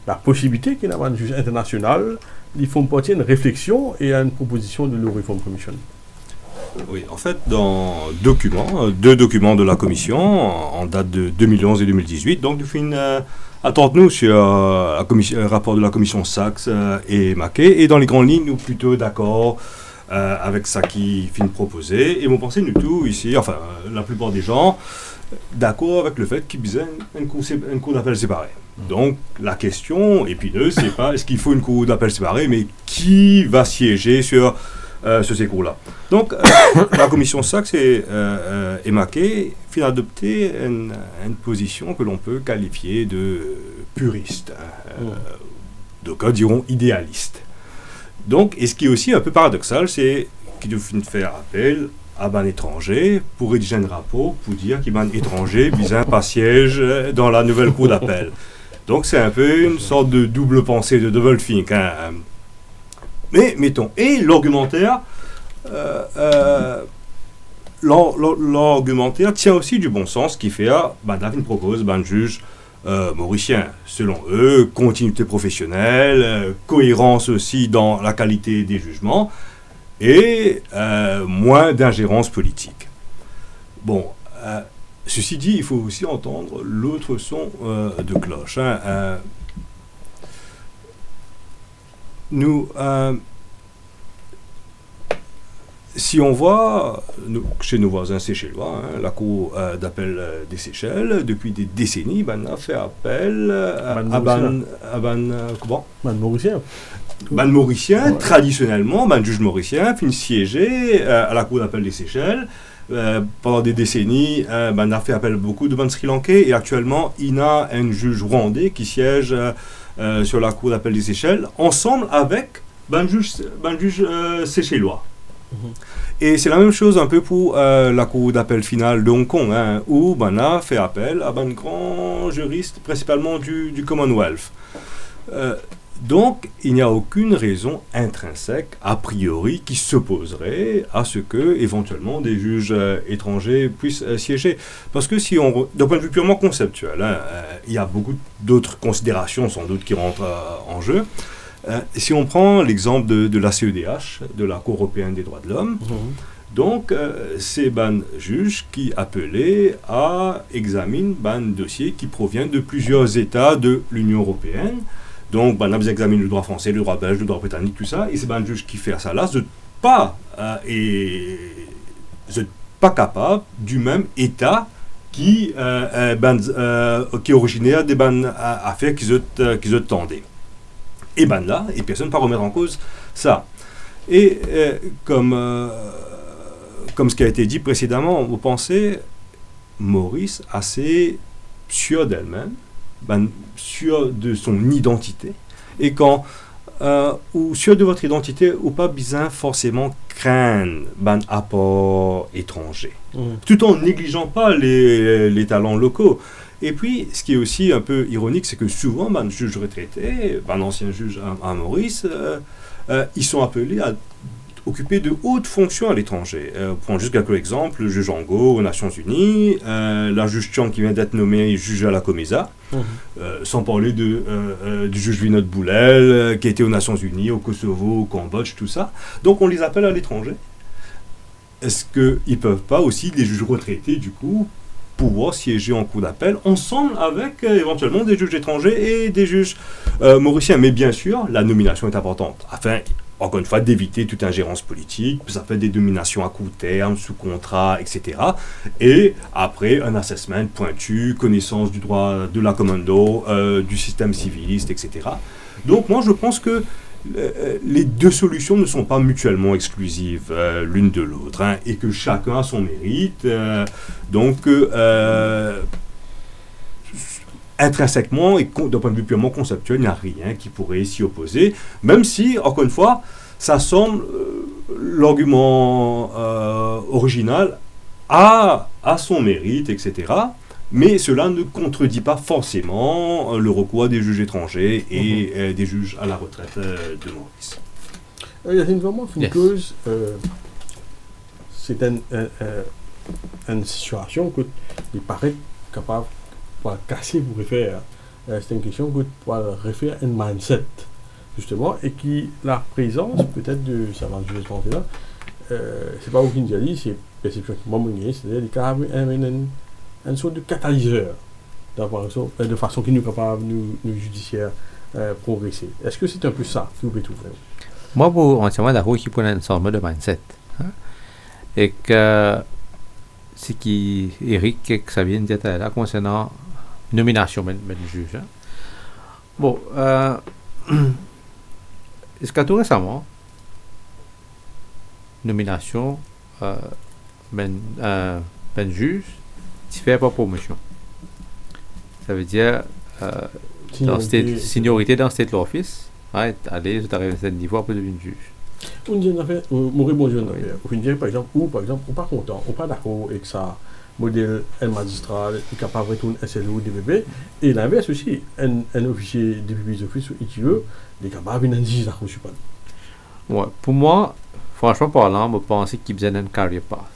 la possibilité qu'il y ait un juge international, ils font partie d'une réflexion et à une proposition de la Reform Commission? Oui, en fait, dans deux documents de la Commission, en date de 2011 et 2018, donc nous attendons-nous sur le rapport de la Commission Sachs et Mackay, et dans les grandes lignes, nous plutôt d'accord avec ça qui finit proposé, et mon pensée, nous tous ici, enfin, la plupart des gens, d'accord avec le fait qu'il y ait une cour d'appel séparée. Donc, la question épineuse, c'est pas est-ce qu'il faut une cour d'appel séparée, mais qui va siéger sur ces cours-là. Donc, la commission Sachs et Mackay finit adopter une position que l'on peut qualifier de puriste. D'aucuns diront idéaliste. Donc, et ce qui est aussi un peu paradoxal, c'est qu'il doit faire appel à un étranger pour rédiger un rapport pour dire qu'il y a un étranger bizarre pas siège dans la nouvelle cour d'appel. Donc, c'est un peu une sorte de double pensée, de double think. Mais, mettons, et l'argumentaire tient aussi du bon sens, qui fait David propose un juge mauricien. Selon eux, continuité professionnelle, cohérence aussi dans la qualité des jugements, et moins d'ingérence politique. Bon, ceci dit, il faut aussi entendre l'autre son de cloche. si on voit chez nos voisins séchellois, la Cour d'appel des Seychelles, depuis des décennies, a fait appel à Mauricien. Mauricien, traditionnellement, juge mauricien, puis siéger à la Cour d'appel des Seychelles. Pendant des décennies, a fait appel beaucoup de Sri Lankais, et actuellement, il y a un juge rwandais qui siège sur la Cour d'appel des Seychelles, ensemble avec juge séchellois. Et c'est la même chose un peu pour la Cour d'appel finale de Hong Kong, où a fait appel à un grand juriste, principalement du Commonwealth. Donc, il n'y a aucune raison intrinsèque, a priori, qui s'opposerait à ce que, éventuellement, des juges étrangers puissent siéger. Parce que d'un point de vue purement conceptuel, il y a beaucoup d'autres considérations, sans doute, qui rentrent en jeu. Si on prend l'exemple de la CEDH, de la Cour européenne des droits de l'homme, donc c'est juge qui appelé à examiner dossier qui provient de plusieurs États de l'Union européenne. Donc, ils examinent le droit français, le droit belge, le droit britannique, tout ça, et c'est juge qui fait ça là, pas capable du même État qui est originaire des affaires qu'ils tendaient. Et là, et personne ne peut remettre en cause ça. Et comme ce qui a été dit précédemment, vous pensez, Maurice assez sûr d'elle-même, sûr de son identité, et ou sûr de votre identité, ou pas besoin forcément craindre apport étranger, tout en négligeant pas les talents locaux. Et puis, ce qui est aussi un peu ironique, c'est que souvent, juge retraité, ancien juge à Maurice, ils sont appelés à occuper de hautes fonctions à l'étranger. Prends juste quelques exemples, le juge Ango aux Nations Unies, la juge Chang qui vient d'être nommée juge à la Comesa, sans parler du juge Vinod Boulel, qui était aux Nations Unies, au Kosovo, au Cambodge, tout ça. Donc on les appelle à l'étranger. Est-ce qu'ils ne peuvent pas aussi, les juges retraités, du coup, pouvoir siéger en cour d'appel ensemble avec éventuellement des juges étrangers et des juges mauriciens? Mais bien sûr, la nomination est importante, afin, encore une fois, d'éviter toute ingérence politique. Ça fait des nominations à court terme, sous contrat, etc. Et après, un assessment pointu, connaissance du droit de la common law, du système civiliste, etc. Donc moi, je pense que les deux solutions ne sont pas mutuellement exclusives l'une de l'autre, et que chacun a son mérite. Intrinsèquement et d'un point de vue purement conceptuel, il n'y a rien qui pourrait s'y opposer, même si, encore une fois, ça semble l'argument original a son mérite, etc. Mais cela ne contredit pas forcément le recours à des juges étrangers et des juges à la retraite de Maurice. Il y a vraiment une cause, c'est une situation qui paraît capable de casser pour refaire. C'est une question pour refaire un mindset, justement, et qui, la présence peut-être de ça va juger étranger là, c'est pas aucune dialyse, c'est perception qui m'a mené, c'est-à-dire qu'il y a une sorte de catalyseur de façon qui nous est capable, nous judiciaires, progresser. Est-ce que c'est un peu ça que vous pouvez trouver? Moi, je suis entièrement d'accord qu'il faut une sorte de mindset. Et que ce qui Eric et Xavier disaient là concernant nomination de juge. Bon, est-ce que tout récemment, nomination juge, tu fais pas promotion. Ça veut dire seniorité dans state law office, aller tu arrives à ce niveau pour devenir juge. On dit en fait, on dit par exemple, on n'est pas content, on n'est pas d'accord avec ça, modèle un magistrat qui est capable de retourner un SLO DPP, et l'inverse aussi, un officier DPP d'office ou ITE, il est capable de juge à la suprême. Ouais, pour moi, franchement parlant, je pense qu'il y a une carrière path.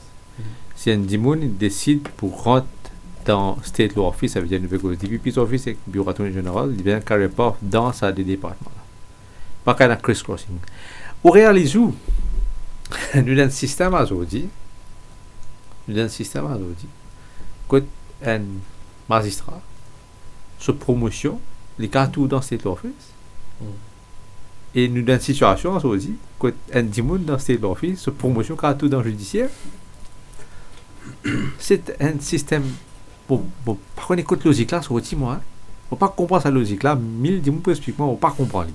Si un dimoun décide pour rentrer dans State Law Office, ça veut dire que le DPP Office et le Bureau d'Attorney General, il y a une carrière path dans sa département. Pas qu'un criss-crossing. Au réalisé, nous avons un système aujourd'hui, que un magistrat, sa promotion, les cas tout dans State Law Office, Et nous dans une situation aussi, quand un dimon dans state office, sur promotion car tout dans le judiciaire, c'est un système, bon, par contre, écoute logique là, sur aussi moi, hein. On ne pas comprendre sa logique là, 1000 dimon pour expliquer, on ne pas comprendre.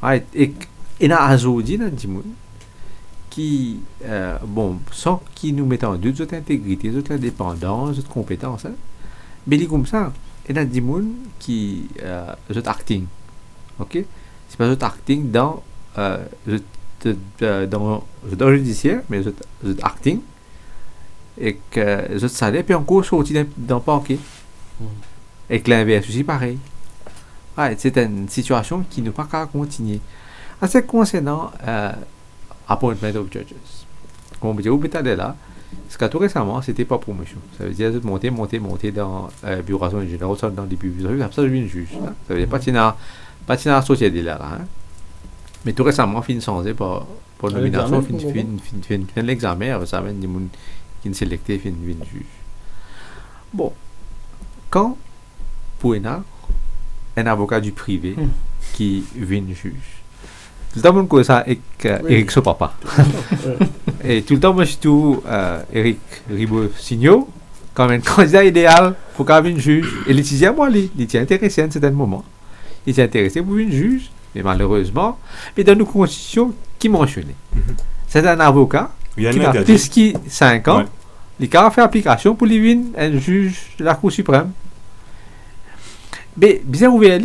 Right. Et il y a aujourd'hui dans dimon qui, bon, sans qui nous mettent en doute notre intégrité, notre indépendance, notre compétence, hein. Mais comme ça, il y a des gens qui sont acting, ok? C'est pas notre acting dans le judiciaire, mais sont acting et que je salaire puis encore sorti dans le parquet. Et que l'inverse aussi pareil. Ouais, c'est une situation qui ne peut pas continuer. En ce qui concernant appointment of judges, comme on dit au bétal là, ce que tout récemment c'était pas promotion. Ça veut dire monter dans bureau général, dans les bureaux, ça veut dire une juge. Hein? Ça veut dire pas dans la société là. Hein? Mais tout récemment fin changé pour nomination, fin l'examen, ça amène des gens qui ne sélectent fin juge. Bon, quand pour un avocat du privé qui vient juge. Tout le temps, je ça avec Eric Sopapa. Et tout le temps, moi, je suis tout Eric Ribot-Signo comme un candidat idéal pour qu'il vienne juge. Et il disait, moi, il était intéressé à un certain moment. Il était intéressé pour une juge, mais malheureusement, mais dans nos constitutions, qui mentionnait. C'est un avocat qui a plus que 5 ans. Il a fait application pour lui venir un juge de la Cour suprême. Mais bien ouvert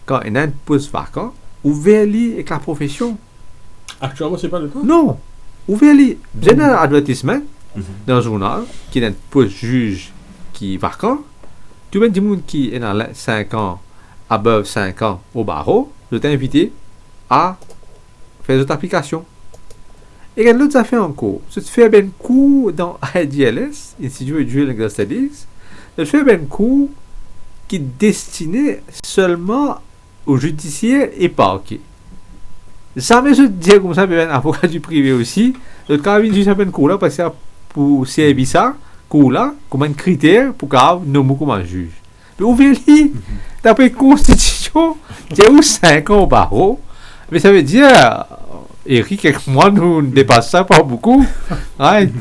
quand il y a un poste vacant, ouvert avec la profession. Actuellement, c'est pas le cas? Non. Ouvert bien un advertisement dans un journal qui est un poste juge qui est vacant. Tout le monde qui est dans 5 ans, above 5 ans au barreau, je t'ai invité à faire cette application. Et il y a d'autres affaires encore. Je te fais un cours dans IDLS, Institute of Jury Legal Studies. Je te fais un cours qui est destiné seulement aux judiciaires et parquets. Jamais je dis comme ça, un avocat du privé aussi, le cas de juste un cours là, parce que pour servir ça, cours là, comme un critère pour qu'il nomme comme un juge. Mais ouvrez-le, d'après la Constitution, il y a eu 5 ans au barreau, mais ça veut dire, Eric et moi, nous ne dépassons ça pas beaucoup. Right?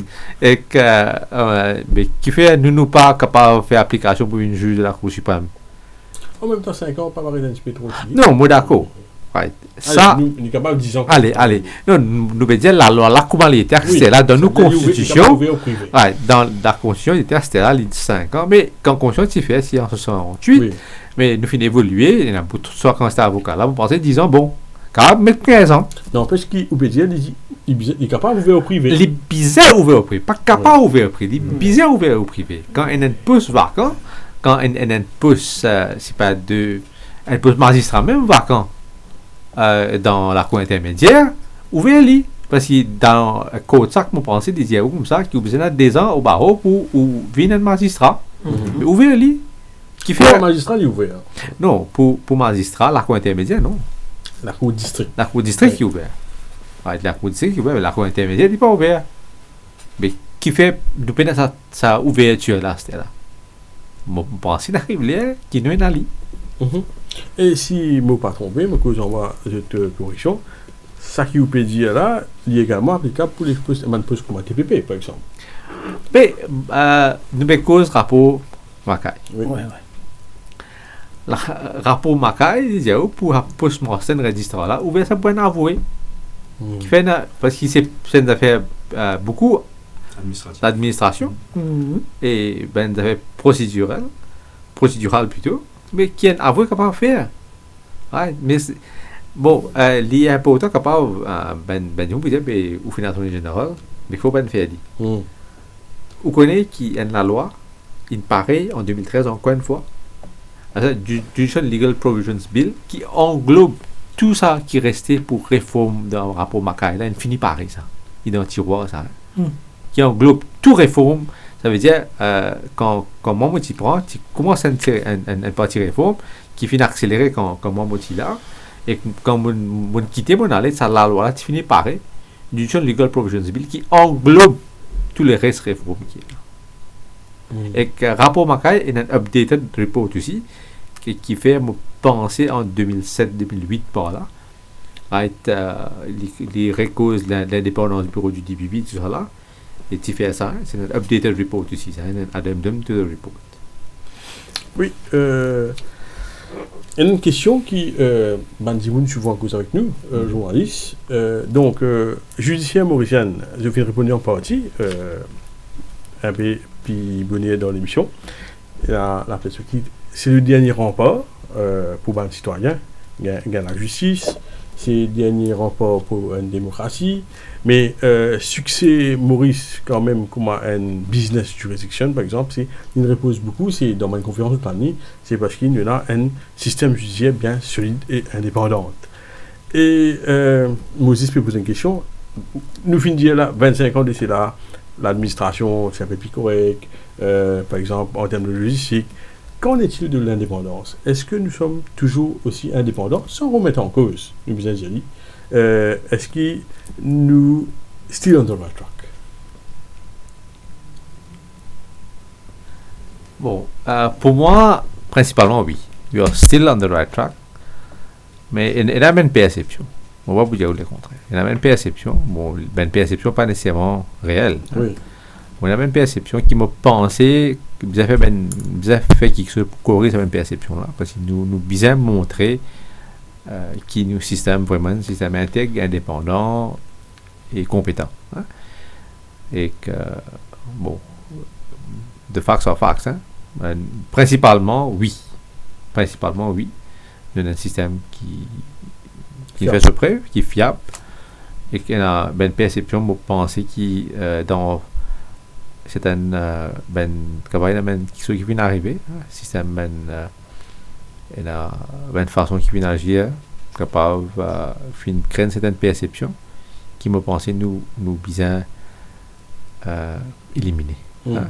Et que, mais qui fait, nous ne sommes pas capables de faire application pour une juge de la Cour suprême. En même temps, 5 ans, pas paraître un petit peu trop. Non, moi d'accord. Right. Ça, nous sommes capables de 10 ans. Allez. Non, nous veut dire la loi, la commanditaire, c'est là dans nos constitutions. Right. Dans la constitution, c'était là, il dit 5 ans. Mais quand constitution, tu fais, c'est en 68. Mais nous finissons d'évoluer. Soit quand c'était avocat là, vous pensez 10 ans, bon. Quand même 15 ans. Non, parce qu'il est capable d'ouvrir au privé. Il est bizarre ouvert au privé. Pas capable d'ouvrir au privé. Il est bizarre ouvert au privé. Quand il y a un poste vacant, quand il y a un poste, c'est pas un poste magistrat même vacant dans la cour intermédiaire, ouvert-le. Parce que dans le code ça, je pense, des dialogues comme ça, qui ont besoin de 2 ans au barreau pour venir un magistrat. Mais ouvert-le. Pour un magistrat, il est ouvert. Non, pour magistrat, la cour intermédiaire, non. La cour district. La cour district qui est ouverte. Ouais, la cour district qui est ouverte, mais la cour intermédiaire n'est pas ouverte. Mais qui fait, nous prenons sa ouverture là, c'était là. Je pense qu'il arrive là, qui nous est dans lit. Et si je ne me pas trompé, je vous envoie cette correction, ça qui vous peut dire là, il est également applicable pour les postes comme TPP, par exemple. Mais, nous avons cause rapport Macaille. Oui. Le rapport Macaille, il y a pour un poste morceau registraire là, ouvert ça pour un avoué. Qui fait, parce que c'est une affaire beaucoup d'administration et ben des affaires procédurales plutôt, mais qui est un avoué capable de faire. Ouais, mais bon, il y a un peu autant capable, on peut dire, au financement général, mais il faut pas le faire. Vous connaissez qui est la loi, il paraît en 2013 encore une fois. Judicial Legal Provisions Bill qui englobe tout ça qui restait pour réforme dans le rapport Macaille là, il finit par ça. Il est dans le tiroir ça. Qui englobe tout réforme, ça veut dire quand moi tu prends, tu commences à une partie réforme qui finit accélérer quand moi tu là et quand mon quitter mon aller ça la loi là tu finis par Judicial Legal Provisions Bill qui englobe tous les restes réformes qui est là. Et que rapport Macaille est un updated report aussi qui fait me penser en 2007-2008 par là. Les causes l'indépendance du bureau du DPP, tout ça là. Et tu fais ça, c'est un updated report aussi, c'est un addendum to the report. Oui, une question qui Bandimoun souvent cause avec nous, journalistes. Donc, judiciaire mauricienne, je vais répondre en partie, un peu puis bonnet dans l'émission. La perspective, c'est le dernier rempart pour les citoyens, la justice. C'est le dernier rempart pour une démocratie. Mais succès Maurice, quand même, comme un business jurisdiction, par exemple, il repose beaucoup, c'est dans ma conférence de l'année, c'est parce qu'il y a un système judiciaire bien solide et indépendant. Et Moses peut poser une question. Nous finissons là, 25 ans de cela, l'administration, c'est un peu plus correct, par exemple, en termes de logistique. Qu'en est-il de l'indépendance? Est-ce que nous sommes toujours aussi indépendants, sans remettre en cause, nous bien dit, est-ce que nous still on the right track? Bon, pour moi, principalement oui. We are still on the right track. Mais il y a une perception. On va vous dire le contraire. Il y a une perception. Bon, une perception pas nécessairement réelle. Oui. On a une perception qui m'a pensé que vous avez fait quelque chose pour corriger cette perception-là. Parce que nous bien montrer qui nous système vraiment un système intègre, indépendant et compétent. Hein? Et que, bon, de facts are facts. Hein? Principalement, oui. Principalement, oui. Il y a un système qui fait ses preuves, qui est fiable, et qui a une perception, moi, penser qui, dans c'est un quelque chose qui vient d'arriver, système, une façon qui vient d'agir, capable de créer une certaine perception, qui m'a pensé nous bien éliminer. Hein?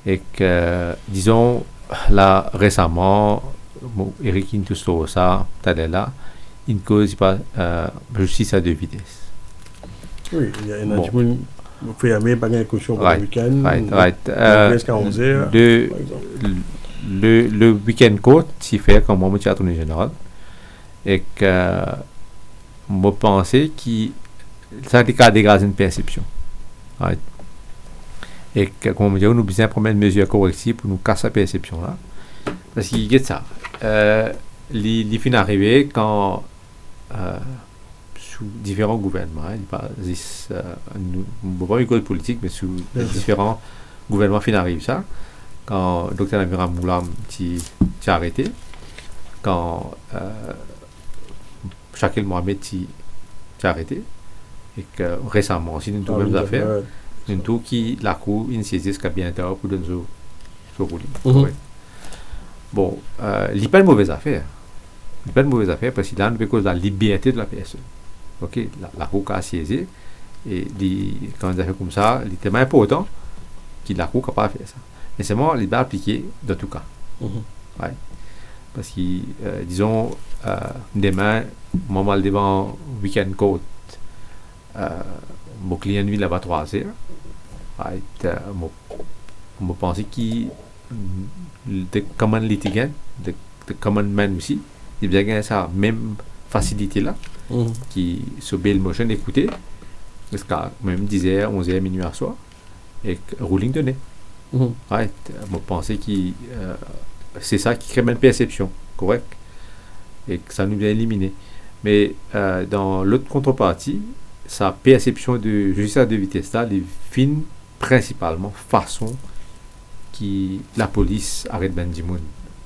Et que, disons, là, récemment, Eric Intusto, ça, là, une cause pas justice à deux vitesses. Oui, il y a une bon. Vous pouvez amener pas une caution pour le week-end. Jusqu'à 11h. Le week-end court, s'il fait comme moi, je suis attorney général. Et que, je pensais que ça a dégagé une perception. Right. Et que, comme je dis, nous avons besoin de prendre une mesure corrective pour nous casser la perception-là. Parce qu'il y a ça. Les fins arrivés quand sous différents gouvernements, pas une cause politique, mais sous différents gouvernements fin arrive ça. Quand Dr Amira Moulam t'y arrêté, quand Shakil Mohamed t'y arrêté, et que récemment aussi nous avons mêmes affaires, nous tout qui la cour une saisie jusqu'à bientôt pour donner ce ruling. Bon, il n'y a pas de mauvaise affaire. Il n'y a pas de mauvaise affaire parce qu'il y a une cause de la liberté de la personne. Ok, la cour a siégé et quand on a fait comme ça, il est tellement important qu'il la cour capable de faire ça. Mais c'est moi, il va appliquer dans tout cas. Ouais. Parce que, disons, demain, moi, je devant week-end court, mon client vit là-bas 3 heures. Je pense qu'il de common litigant, de common man aussi, il y a bien ça même facilité là, qui sur bail motion écouter, parce que même 10h, 11h, minuit à soir, et ruling donné. Ouais, je pense que c'est ça qui crée une perception, correct, et que ça nous vient éliminer. Mais dans l'autre contrepartie, sa perception de justice à deux vitesses là, les fine principalement façon qui la police arrête Bandimoun.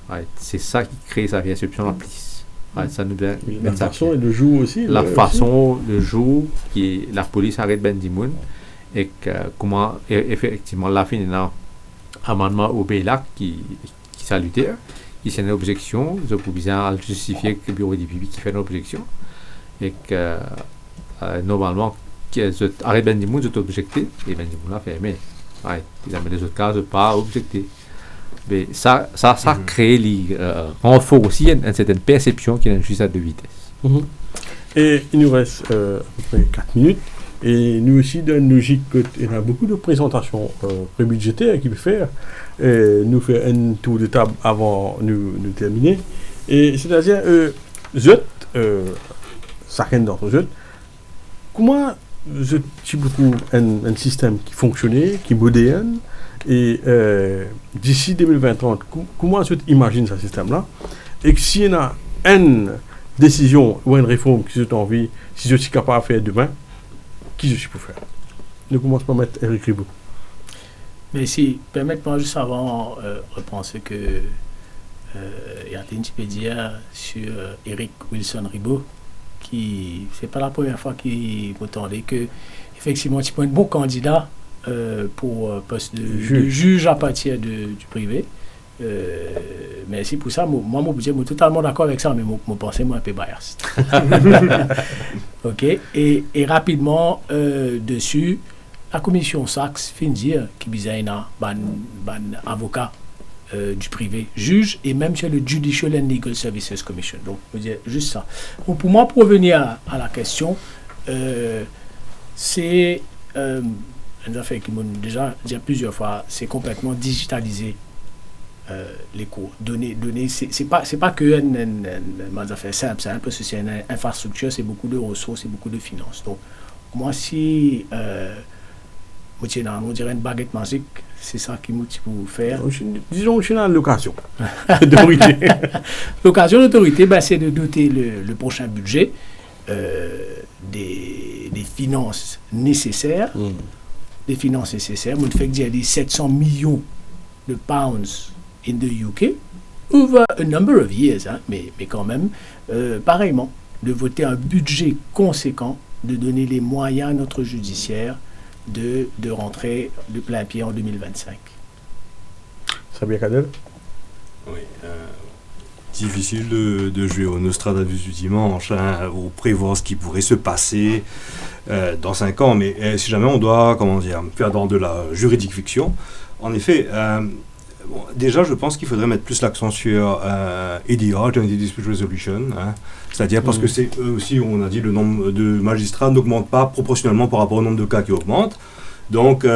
Right. C'est ça qui crée sa perception la police. Right. Ça nous vient la façon et le jour aussi. La façon, le jour qui la police arrête Bandimoun et que, comment effectivement la fin d'un amendement au Bélac qui salutaire, qui c'est une objection, je peux bien justifier que le bureau du public qui fait une objection et que normalement arrête Bandimoun je t'objecté et Bandimoun l'a fait mais ouais, dans les autres cas je pas objecté. Mais ça crée les renforce aussi une certaine perception qui est une justice à deux vitesses. Et il nous reste à peu près 4 minutes. Et nous aussi, dans une logique, il y a beaucoup de présentations pré-budgétaires qu'il peut faire. nous faire un tour de table avant nous terminer. Et c'est-à-dire, chacun d'entre eux, comment je beaucoup un système qui fonctionnait, qui est moderne, et d'ici 2020-30, comment je imagine ce système-là, et que s'il y a une décision ou une réforme que j'ai envie, si je suis capable de faire demain, qui je suis pour faire? Nous commençons par mettre Eric Ribot. Mais si, permettez-moi juste avant repenser que il y a un petit peu dire sur Eric Wilson Ribot, qui c'est pas la première fois qu'il m'entendait que effectivement tu es un bon candidat pour poste de juge à partir du privé. Merci pour ça. Moi, je suis totalement d'accord avec ça, mais mon pensée est un peu biased. Ok. Et rapidement dessus, la commission Sachs fin dire qu'il y a un avocat du privé, juge, et même sur le Judicial and Legal Services Commission. Donc, je veux dire juste ça. Donc, pour moi, pour revenir à la question, c'est une affaire qui m'ont déjà dit plusieurs fois, c'est complètement digitalisé. Les cours. Donner c'est pas que une affaire simple, parce que c'est une infrastructure, c'est beaucoup de ressources, c'est beaucoup de finances. Donc, moi, si on dirait une baguette magique, c'est ça qui motive pour faire. Disons que je suis dans l'occasion d'autorité. L'occasion d'autorité, c'est de doter le prochain budget des finances nécessaires. Des finances nécessaires. Moi, je fais dire des 700 millions de pounds in the UK, over a number of years, mais quand même, pareillement, de voter un budget conséquent, de donner les moyens à notre judiciaire de rentrer de plein pied en 2025. Sabia Kadel? Oui, difficile de jouer au Nostradamus du dimanche, ou prévoir ce qui pourrait se passer dans 5 ans, mais si jamais on doit, faire dans de la juridique fiction, en effet, bon, déjà, je pense qu'il faudrait mettre plus l'accent sur EDR, Joint Dispute Resolution, c'est-à-dire parce que c'est eux aussi, on a dit, le nombre de magistrats n'augmente pas proportionnellement par rapport au nombre de cas qui augmente. Donc,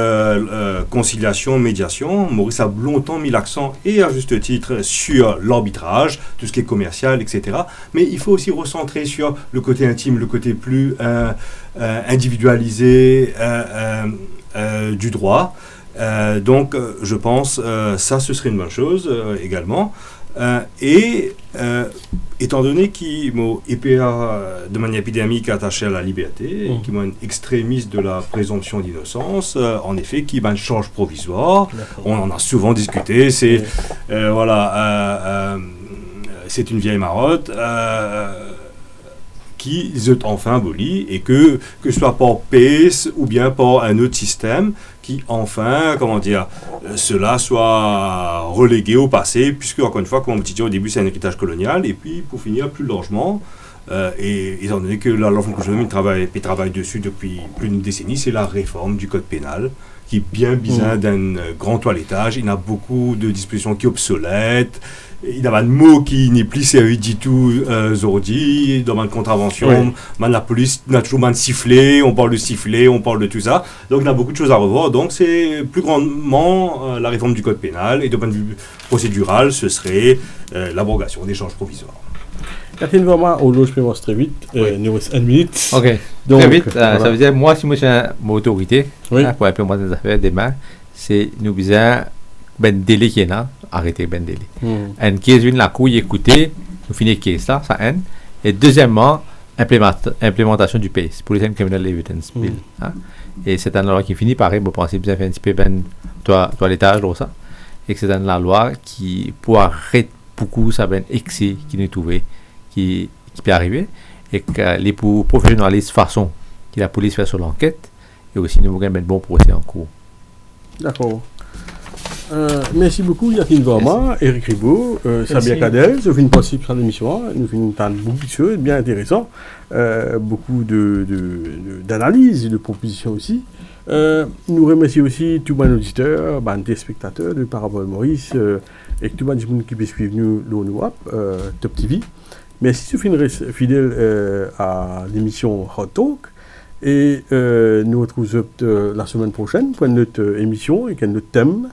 conciliation, médiation, Maurice a longtemps mis l'accent, et à juste titre, sur l'arbitrage, tout ce qui est commercial, etc. Mais il faut aussi recentrer sur le côté intime, le côté plus individualisé du droit. Donc, je pense ça, ce serait une bonne chose également. Étant donné qu'il EPA de manière épidémique attaché à la liberté, qui est un extrémiste de la présomption d'innocence, en effet, qui est un change provisoire. On en a souvent discuté. C'est c'est une vieille marotte. Qui est enfin aboli, et que ce soit par PS ou bien par un autre système qui enfin, cela soit relégué au passé, puisque encore une fois, comme on dit au début, c'est un héritage colonial, et puis pour finir, plus largement, et étant donné que la loi franco-germaine travaille dessus depuis plus d'une décennie, c'est la réforme du code pénal, qui est bien besoin d'un grand toilettage. Il y a beaucoup de dispositions qui sont obsolètes. Il y a un mot qui n'est plus servi du tout aujourd'hui, dans une contravention. La police n'a toujours pas de sifflet, on parle de sifflet, on parle de tout ça. Donc, il y a beaucoup de choses à revoir. Donc, c'est plus grandement la réforme du code pénal. Et de point de vue procédural, ce serait l'abrogation des changes provisoires. Catherine, vraiment, au loge, je peux très vite. Nous reste 1 minute. Ok. Donc, très vite, voilà. Ça veut dire, moi, si moi j'ai mon autorité, pour appeler moi des affaires demain, c'est nous besoin ben délai qui est là, arrêter ben délai. En 15 la couille écouter, nous finissons ça haine. Et deuxièmement, implémentation du PACE, Police Criminal Evidence Bill. Et c'est une loi qui finit par, vous pensez bien faire un petit peu ben toilettage ou ça. Et que c'est une loi qui pour arrêter beaucoup ça ben excès qui nous trouvé qui peut arriver, et que les professionnalistes façon que la police fait sur l'enquête, et aussi nous avons un bon procès en cours. D'accord. Merci beaucoup, Yacine Varma, Eric Ribot, Sabia Kadel. Ça fait une possible sur l'émission. Nous faisons une table beaucoup de choses, bien intéressant. Beaucoup d'analyses et de propositions aussi. Nous remercions aussi tous nos auditeurs, les téléspectateurs de Parabole Maurice et tous les gens qui peuvent suivre nous, l'ONUAP, Top TV. Merci de être fidèle à l'émission Hot Talk. Et nous retrouvons la semaine prochaine pour une autre émission et un autre thème.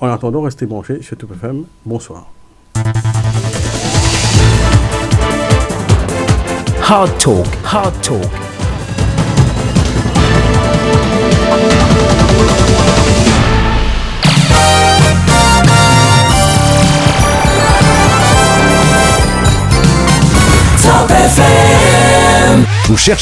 En attendant, restez branchés sur Top FM. Bonsoir. Hard Talk, Hard Talk. Top FM. Vous cherchez